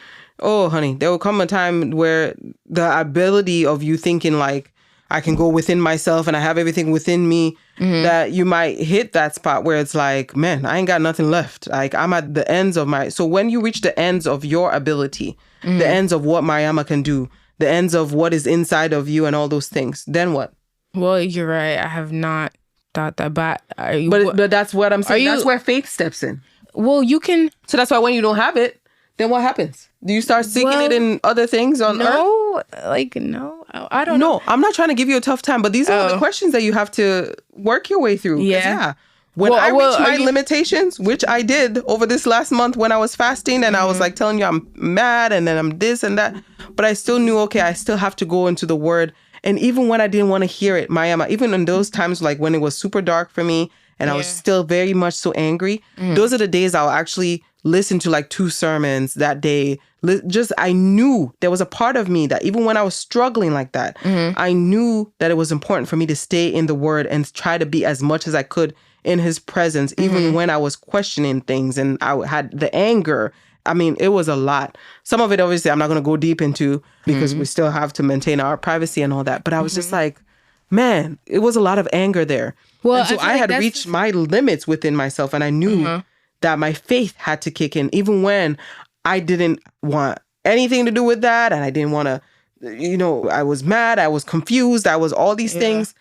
Oh, honey, there will come a time where the ability of you thinking like, I can go within myself and I have everything within me, that you might hit that spot where it's like, man, I ain't got nothing left. Like, I'm at the ends of so when you reach the ends of your ability, the ends of what Mariama can do, the ends of what is inside of you and all those things, then what? Well, you're right. I have not thought that, but but that's what I'm saying. That's where faith steps in. Well, you can. So that's why when you don't have it, then what happens? Do you start seeking it in other things on earth? No, I don't know. No, I'm not trying to give you a tough time, but these are the questions that you have to work your way through. Yeah. When I reached my limitations, which I did over this last month when I was fasting, and I was like telling you I'm mad and then I'm this and that, but I still knew, okay, I still have to go into the word. And even when I didn't want to hear it, Mariama, even in those times, like when it was super dark for me and I was still very much so angry, those are the days I'll actually listen to like 2 sermons that day. I knew there was a part of me that even when I was struggling like that, I knew that it was important for me to stay in the word and try to be as much as I could in his presence, even when I was questioning things and I had the anger. I mean, it was a lot. Some of it, obviously, I'm not going to go deep into because we still have to maintain our privacy and all that. But I was just like, man, it was a lot of anger there. Well, and so I had reached my limits within myself, and I knew that my faith had to kick in, even when I didn't want anything to do with that. And I didn't want to, I was mad. I was confused. I was all these things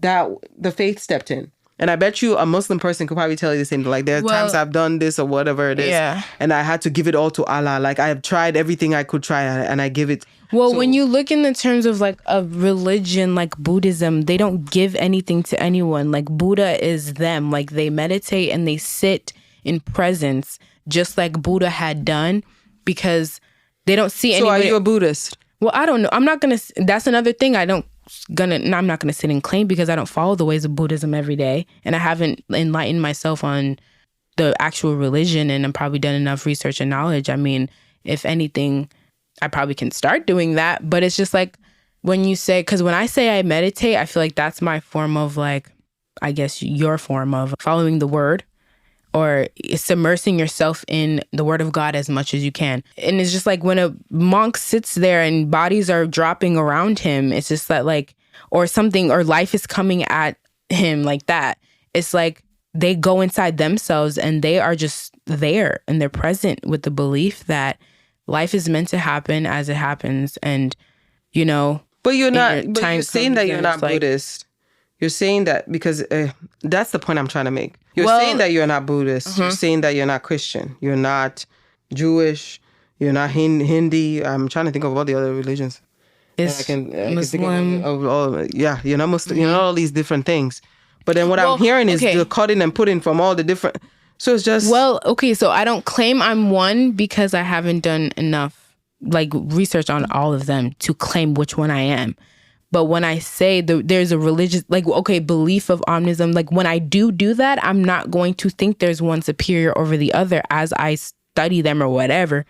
that the faith stepped in. And I bet you a Muslim person could probably tell you the same thing. Like, there are times I've done this or whatever it is. Yeah. And I had to give it all to Allah. Like, I have tried everything I could try and I give it. Well, when you look in the terms of like a religion like Buddhism, they don't give anything to anyone. Like, Buddha is them. Like, they meditate and they sit in presence just like Buddha had done, because they don't see anybody. So are you a Buddhist? Well, I don't know. I'm not going to. That's another thing I'm not going to sit and claim, because I don't follow the ways of Buddhism every day. And I haven't enlightened myself on the actual religion, and I've probably done enough research and knowledge. I mean, if anything, I probably can start doing that. But it's just like when you say, because when I say I meditate, I feel like that's my form of, like, I guess your form of following the word, or submersing yourself in the word of God as much as you can. And it's just like when a monk sits there and bodies are dropping around him, it's just that, like, or something, or life is coming at him like that. It's like they go inside themselves and they are just there, and they're present with the belief that life is meant to happen as it happens. And, But you're not, but you're saying that you're not Buddhist. You're saying that because that's the point I'm trying to make. You're saying that you're not Buddhist. You're saying that you're not Christian. You're not Jewish. You're not Hindi. I'm trying to think of all the other religions. It's Muslim. You're not Muslim. You're not all these different things. But then what I'm hearing is the cutting and putting from all the different. So it's just. Well, okay. So I don't claim I'm one, because I haven't done enough like research on all of them to claim which one I am. But when I say there's a religious, like, belief of omnism, like, when I do that, I'm not going to think there's one superior over the other as I study them or whatever,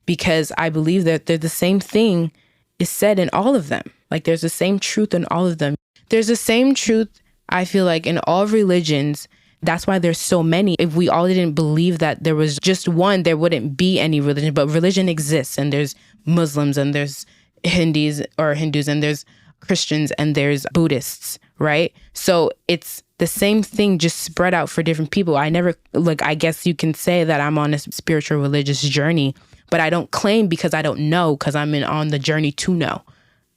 because I believe that they're the same thing is said in all of them. Like, there's the same truth in all of them. There's the same truth, I feel like, in all religions That's why there's so many. If we all didn't believe that there was just one, there wouldn't be any religion. But religion exists, and there's Muslims, and there's Hindus, and there's Christians, and there's Buddhists, right? So it's the same thing, just spread out for different people. I guess you can say that I'm on a spiritual religious journey, but I don't claim because I don't know, because I'm on the journey to know.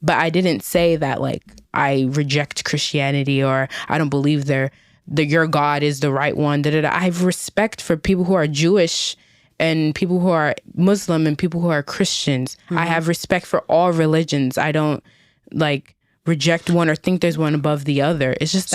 But I didn't say that like I reject Christianity or I don't believe your God is the right one. I have respect for people who are Jewish and people who are Muslim and people who are Christians. I have respect for all religions. I don't like reject one or think there's one above the other. It's just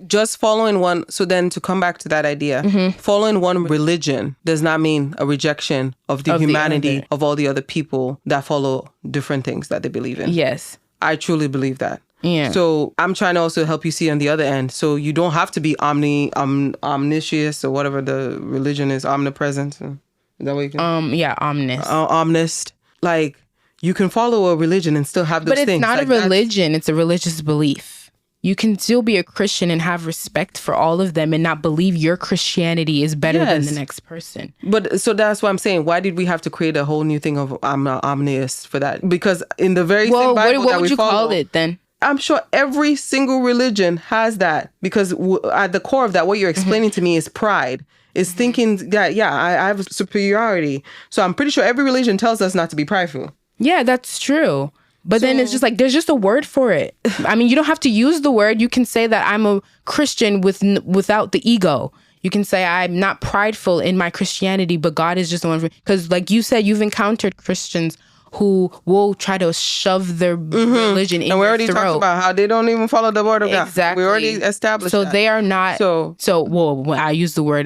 just following one. So then to come back to that idea, following one religion does not mean a rejection of the humanity of all the other people that follow different things that they believe in. Yes. I truly believe that. Yeah. So I'm trying to also help you see on the other end. So you don't have to be omniscious or whatever the religion is, omnipresent. Is that what you can? Yeah, omnis. Omnist. Like, you can follow a religion and still have those things. But it's not a religion. It's a religious belief. You can still be a Christian and have respect for all of them and not believe your Christianity is better than the next person. But so that's what I'm saying. Why did we have to create a whole new thing of omnious for that? Because in the very same Bible what would you call it then? I'm sure every single religion has that, because at the core of that, what you're explaining to me is pride. Is thinking that, I have superiority. So I'm pretty sure every religion tells us not to be prideful. Yeah, that's true. But then it's just like, there's just a word for it. I mean, you don't have to use the word. You can say that I'm a Christian without the ego. You can say I'm not prideful in my Christianity, but God is just the one. Because like you said, you've encountered Christians who will try to shove their religion in your throat. And we already talked about how they don't even follow the word of God. Exactly. We already established that. So they are not... when I use the word,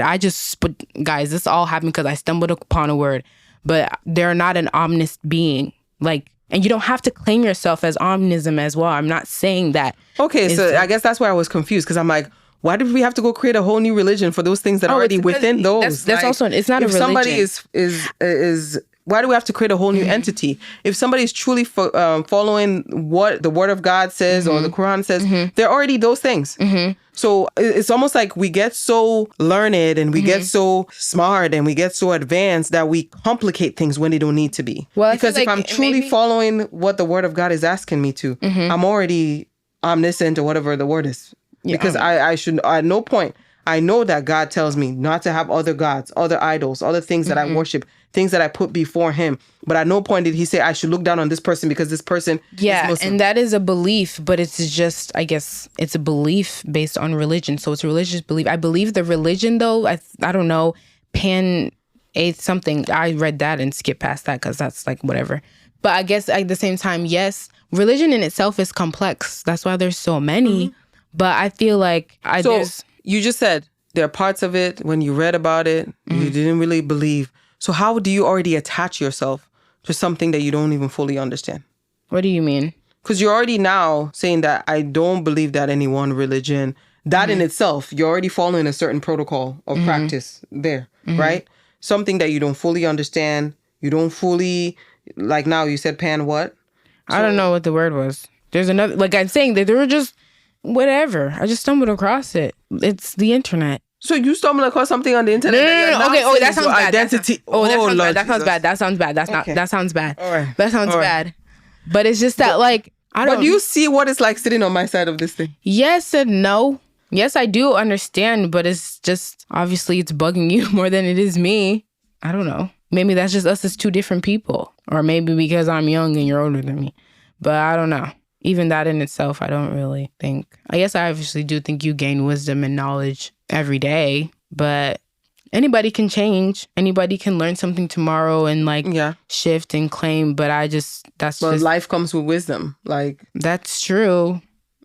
guys, this all happened because I stumbled upon a word. But they're not an omniscient being. Like, and you don't have to claim yourself as omnism as well. I'm not saying that. Okay, so I guess that's where I was confused, because I'm like, why did we have to go create a whole new religion for those things that are already within those? That's also, it's not a religion. If somebody is why do we have to create a whole new entity? If somebody is truly following what the Word of God says or the Quran says, they're already those things. So it's almost like we get so learned and we get so smart and we get so advanced that we complicate things when they don't need to be. Well, because if I'm truly following what the Word of God is asking me to, I'm already omniscient or whatever the word is. Because I should, at no point, I know that God tells me not to have other gods, other idols, other things that I worship, things that I put before him. But at no point did he say I should look down on this person because this person is Muslim. And that is a belief, but it's just, I guess, it's a belief based on religion. So it's a religious belief. I believe the religion, though, I don't know, pan-atheist something. I read that and skipped past that because that's like whatever. But I guess at the same time, yes, religion in itself is complex. That's why there's so many. But I feel like you just said there are parts of it when you read about it, you didn't really believe. So how do you already attach yourself to something that you don't even fully understand? What do you mean? Because you're already now saying that I don't believe that any one religion, that in itself, you're already following a certain protocol of practice there, right? Something that you don't fully understand. You don't fully, like now you said pan what? I don't know what the word was. There's another, like I'm saying that there were just whatever. I just stumbled across it. It's the internet. So you stumbled across something on the internet? No. Okay. Oh, that sounds bad. Identity. That sounds bad. That sounds bad. That's not. That sounds bad. All right. That sounds bad. But it's just that, like, I don't. But do you see what it's like sitting on my side of this thing? Yes and no. Yes, I do understand, but it's just obviously it's bugging you more than it is me. I don't know. Maybe that's just us as two different people, or maybe because I'm young and you're older than me. But I don't know. Even that in itself, I don't really think. I guess I obviously do think you gain wisdom and knowledge every day, but anybody can change. Anybody can learn something tomorrow and shift and claim. But life comes with wisdom. Like that's true.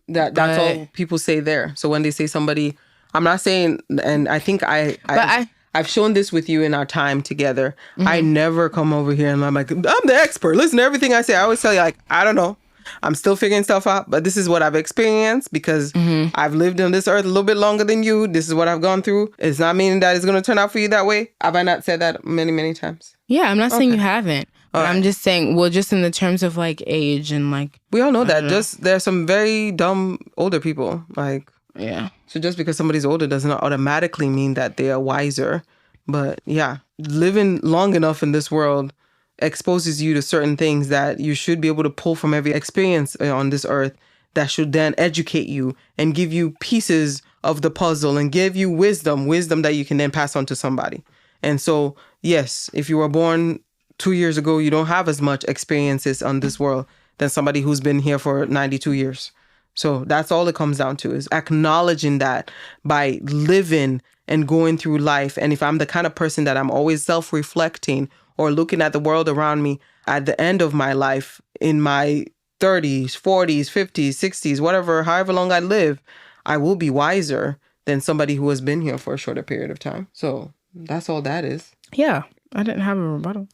That's all people say there. So when they say somebody, I'm not saying, and I think I've shown this with you in our time together. I never come over here and I'm like, I'm the expert. Listen to everything I say. I always tell you, like, I don't know. I'm still figuring stuff out, but this is what I've experienced because I've lived on this earth a little bit longer than you. This is what I've gone through. It's not meaning that it's going to turn out for you that way. Have I not said that many, many times? Yeah, I'm not saying you haven't. But I'm just saying, well, just in the terms of like age and like... We all know that. There's some very dumb older people. Like, Yeah. So just because somebody's older does not automatically mean that they are wiser. But yeah, living long enough in this world exposes you to certain things that you should be able to pull from every experience on this earth that should then educate you and give you pieces of the puzzle and give you wisdom that you can then pass on to somebody. And so, yes, if you were born 2 years ago, you don't have as much experiences on this world than somebody who's been here for 92 years. So that's all it comes down to, is acknowledging that by living and going through life. And if I'm the kind of person that I'm always self-reflecting or looking at the world around me at the end of my life, in my 30s, 40s, 50s, 60s, whatever, however long I live, I will be wiser than somebody who has been here for a shorter period of time. So that's all that is. Yeah. I didn't have a rebuttal.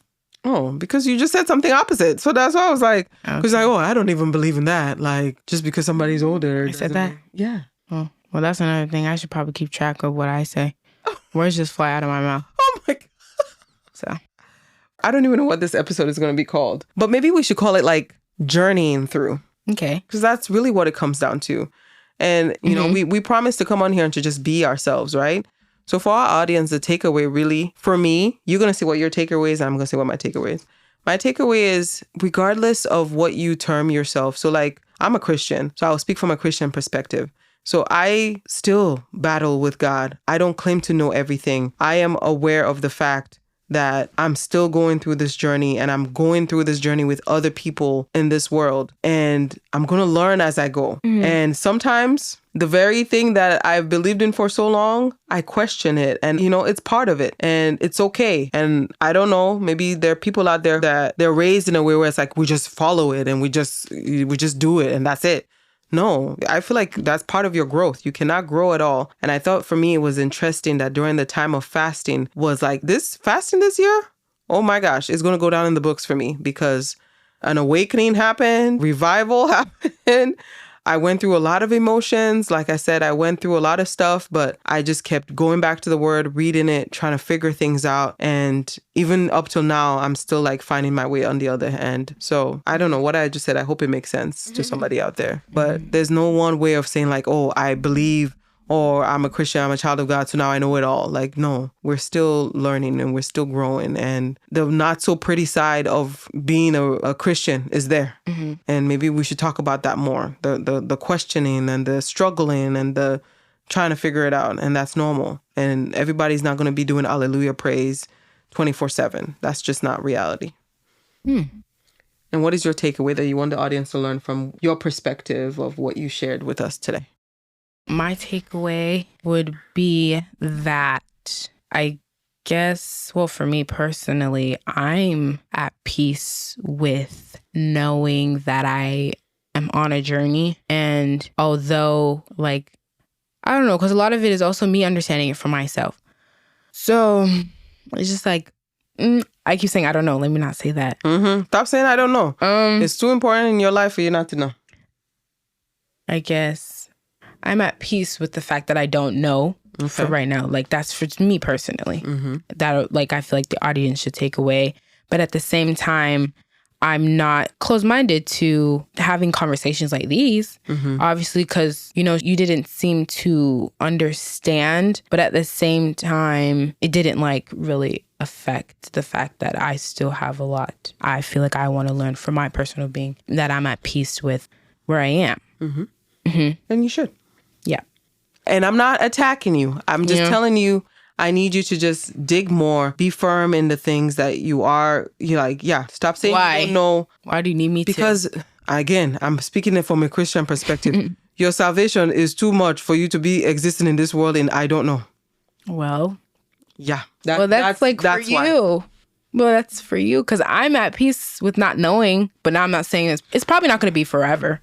Oh, because you just said something opposite. So that's why I was like, because I don't even believe in that. Like, just because somebody's older. I said that? Yeah. Oh, well, that's another thing. I should probably keep track of what I say. Words just fly out of my mouth. Oh my God. So I don't even know what this episode is going to be called. But maybe we should call it like journeying through. Okay. Because that's really what it comes down to. And, you know, we promised to come on here and to just be ourselves, right? So for our audience, the takeaway really, for me, you're going to say what your takeaway is, and I'm going to say what my takeaway is. My takeaway is, regardless of what you term yourself, so like, I'm a Christian, so I'll speak from a Christian perspective. So I still battle with God. I don't claim to know everything. I am aware of the fact that I'm still going through this journey, and I'm going through this journey with other people in this world. And I'm going to learn as I go. And sometimes the very thing that I've believed in for so long, I question it. And, you know, it's part of it, and it's okay. And I don't know, maybe there are people out there that they're raised in a way where it's like, we just follow it and we just do it and that's it. No, I feel like that's part of your growth. You cannot grow at all. And I thought for me, it was interesting that during the time of fasting was like, this fasting this year, oh my gosh, it's going to go down in the books for me, because an awakening happened, revival happened. I went through a lot of emotions. Like I said, I went through a lot of stuff, but I just kept going back to the word, reading it, trying to figure things out. And even up till now, I'm still like finding my way on the other end. So I don't know what I just said. I hope it makes sense to somebody out there. But there's no one way of saying like, oh, I believe, or I'm a Christian, I'm a child of God, so now I know it all. Like, no, we're still learning and we're still growing. And the not so pretty side of being a Christian is there. And maybe we should talk about that more. The questioning and the struggling and the trying to figure it out. And that's normal. And everybody's not going to be doing Alleluia praise 24/7. That's just not reality. And what is your takeaway that you want the audience to learn from your perspective of what you shared with us today? My takeaway would be that I guess, well, for me personally, I'm at peace with knowing that I am on a journey. And although, like, I don't know, because a lot of it is also me understanding it for myself. So it's just like, I keep saying, I don't know. Let me not say that. Stop saying I don't know. It's too important in your life for you not to know. I guess I'm at peace with the fact that I don't know for right now. Like, that's for me personally. That, like, I feel like the audience should take away. But at the same time, I'm not closed-minded to having conversations like these, obviously, because, you know, you didn't seem to understand. But at the same time, it didn't, like, really affect the fact that I still have a lot I feel like I want to learn from my personal being, that I'm at peace with where I am. And you should. Yeah. And I'm not attacking you. I'm just telling you, I need you to just dig more, be firm in the things that you are. You're like, stop saying you don't know. Why do you need me to? Because, again, I'm speaking it from a Christian perspective. Your salvation is too much for you to be existing in this world and I don't know. Well. Yeah. That's for you. Well, that's for you, because I'm at peace with not knowing, but now I'm not saying it's probably not going to be forever.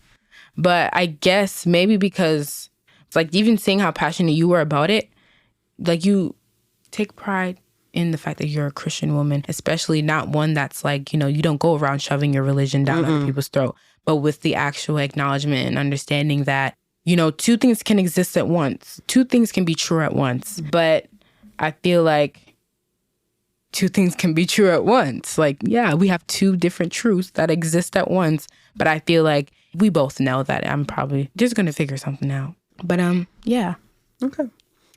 But I guess maybe because, like, even seeing how passionate you were about it, like, you take pride in the fact that you're a Christian woman, especially not one that's like, you know, you don't go around shoving your religion down other people's throat, but with the actual acknowledgement and understanding that, you know, two things can exist at once. Two things can be true at once. But I feel like two things can be true at once. Like, yeah, we have two different truths that exist at once. But I feel like we both know that I'm probably just going to figure something out. But yeah. Okay.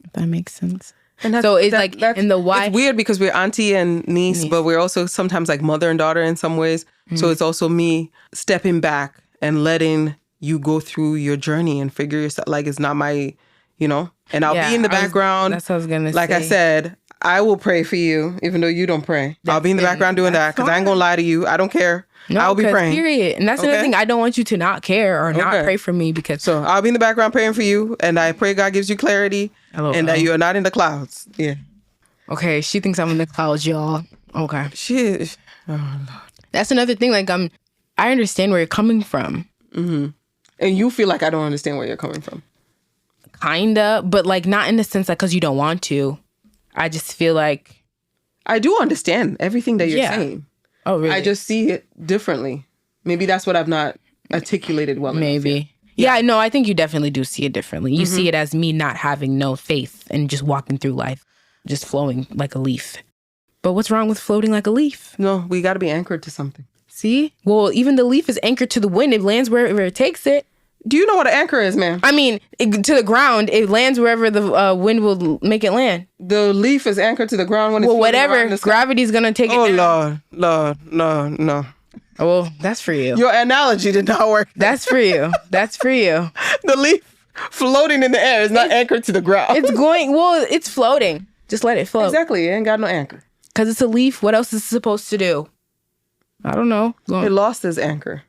If that makes sense. And so it's in the why. It's weird because we're auntie and niece, but we're also sometimes like mother and daughter in some ways. So it's also me stepping back and letting you go through your journey and figure yourself. Like, it's not my, and I'll be in the background. That's what I was going to say. Like I said, I will pray for you, even though you don't pray. I'll be in the background doing that because I ain't going to lie to you. I don't care. No, I'll be praying. Period. And that's another thing. I don't want you to not care or not pray for me because. So I'll be in the background praying for you, and I pray God gives you clarity and that you are not in the clouds. Yeah. Okay, she thinks I'm in the clouds, y'all. Okay. Shit. Oh, Lord. That's another thing. Like, I understand where you're coming from. Mm-hmm. And you feel like I don't understand where you're coming from. Kinda, but like not in the sense like because you don't want to. I just feel like. I do understand everything that you're saying. Oh, really? I just see it differently. Maybe that's what I've not articulated well enough. Maybe. Yeah, no, I think you definitely do see it differently. You see it as me not having no faith and just walking through life, just flowing like a leaf. But what's wrong with floating like a leaf? No, we got to be anchored to something. See? Well, even the leaf is anchored to the wind. It lands wherever it takes it. Do you know what an anchor is, man? I mean, to the ground. It lands wherever the wind will make it land. The leaf is anchored to the ground when it's whatever. Gravity's going to take it down. Oh, Lord, no. Oh, well, that's for you. Your analogy did not work. That's for you. That's for you. The leaf floating in the air is not anchored to the ground. It's floating. Just let it float. Exactly. It ain't got no anchor. Because it's a leaf. What else is it supposed to do? I don't know. It lost its anchor.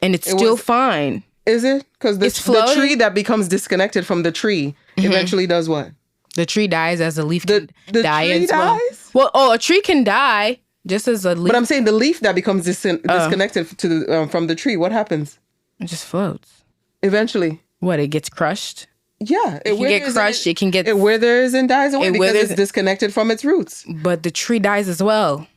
And it's still fine. Is it? Because the tree that becomes disconnected from the tree eventually does what? The tree dies as a leaf can die tree as well. dies? Well, a tree can die just as a leaf. But I'm saying the leaf that becomes disconnected from the tree, what happens? It just floats. Eventually. What, it gets crushed? Yeah. It can get crushed. It can get... It withers and dies away because it's disconnected from its roots. But the tree dies as well.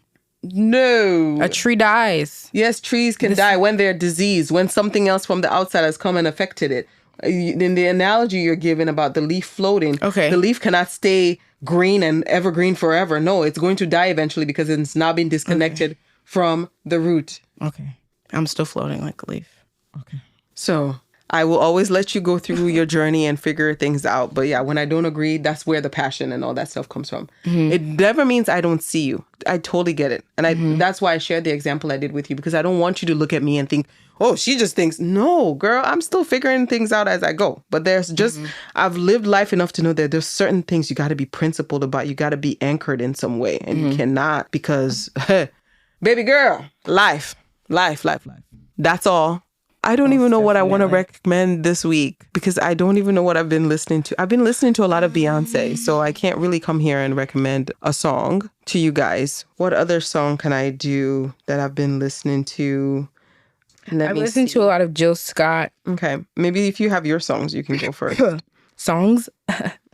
No. A tree dies. Yes, trees can die when they're diseased, when something else from the outside has come and affected it. In the analogy you're giving about the leaf floating, the leaf cannot stay green and evergreen forever. No, it's going to die eventually because it's now been disconnected from the root. Okay. I'm still floating like a leaf. Okay. So I will always let you go through your journey and figure things out. But yeah, when I don't agree, that's where the passion and all that stuff comes from. It never means I don't see you. I totally get it. And that's why I shared the example I did with you, because I don't want you to look at me and think, oh, she just thinks, no, girl, I'm still figuring things out as I go. But there's just, I've lived life enough to know that there's certain things you got to be principled about. You got to be anchored in some way. And you cannot because, baby girl, life. That's all. I don't even know what I want to recommend this week because I don't even know what I've been listening to. I've been listening to a lot of Beyonce, so I can't really come here and recommend a song to you guys. What other song can I do that I've been listening to? I've listened to a lot of Jill Scott. Okay. Maybe if you have your songs, you can go first. Songs?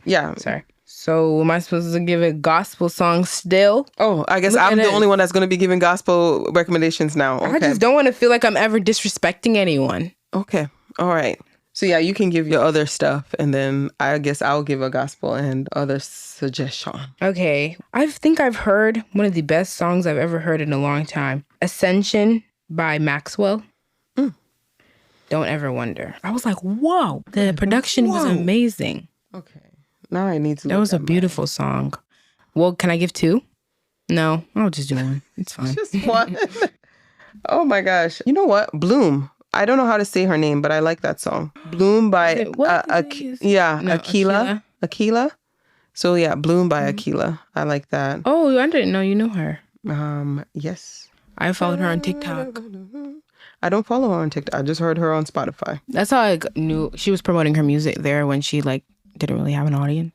Yeah. Sorry. So am I supposed to give it gospel songs still? Oh, I guess I'm the only one that's going to be giving gospel recommendations now. Okay. I just don't want to feel like I'm ever disrespecting anyone. Okay. All right. So yeah, you can give your other stuff and then I guess I'll give a gospel and other suggestion. Okay. I think I've heard one of the best songs I've ever heard in a long time. Ascension by Maxwell. Don't ever wonder. I was like, whoa. The production was amazing. Okay. Now I need to That was a beautiful song. Well, can I give two? No, I'll just do one. It's fine. Just one. Oh my gosh. You know what? Bloom. I don't know how to say her name, but I like that song. Bloom by Akila. Akila. So yeah, Bloom by Akila. I like that. Oh, I didn't know you knew her. Yes. I followed her on TikTok. I don't follow her on TikTok. I just heard her on Spotify. That's how I knew she was promoting her music there when she didn't really have an audience.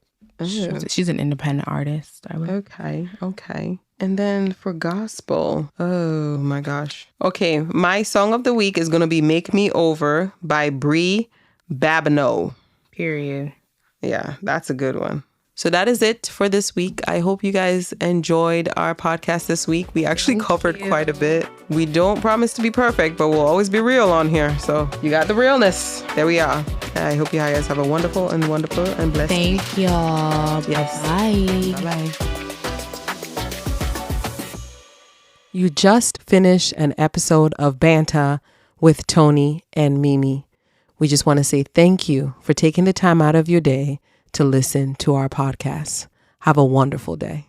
She's an independent artist. Okay. And then for gospel, oh my gosh. Okay, my song of the week is going to be Make Me Over by Brie Babineau. Period. Yeah, that's a good one. So that is it for this week. I hope you guys enjoyed our podcast this week. We actually covered quite a bit. We don't promise to be perfect, but we'll always be real on here. So you got the realness. There we are. I hope you guys have a wonderful and blessed week. Thank y'all. Yes. Bye. Bye-bye. You just finished an episode of Banta with Toni and Mimi. We just want to say thank you for taking the time out of your day to listen to our podcast. Have a wonderful day.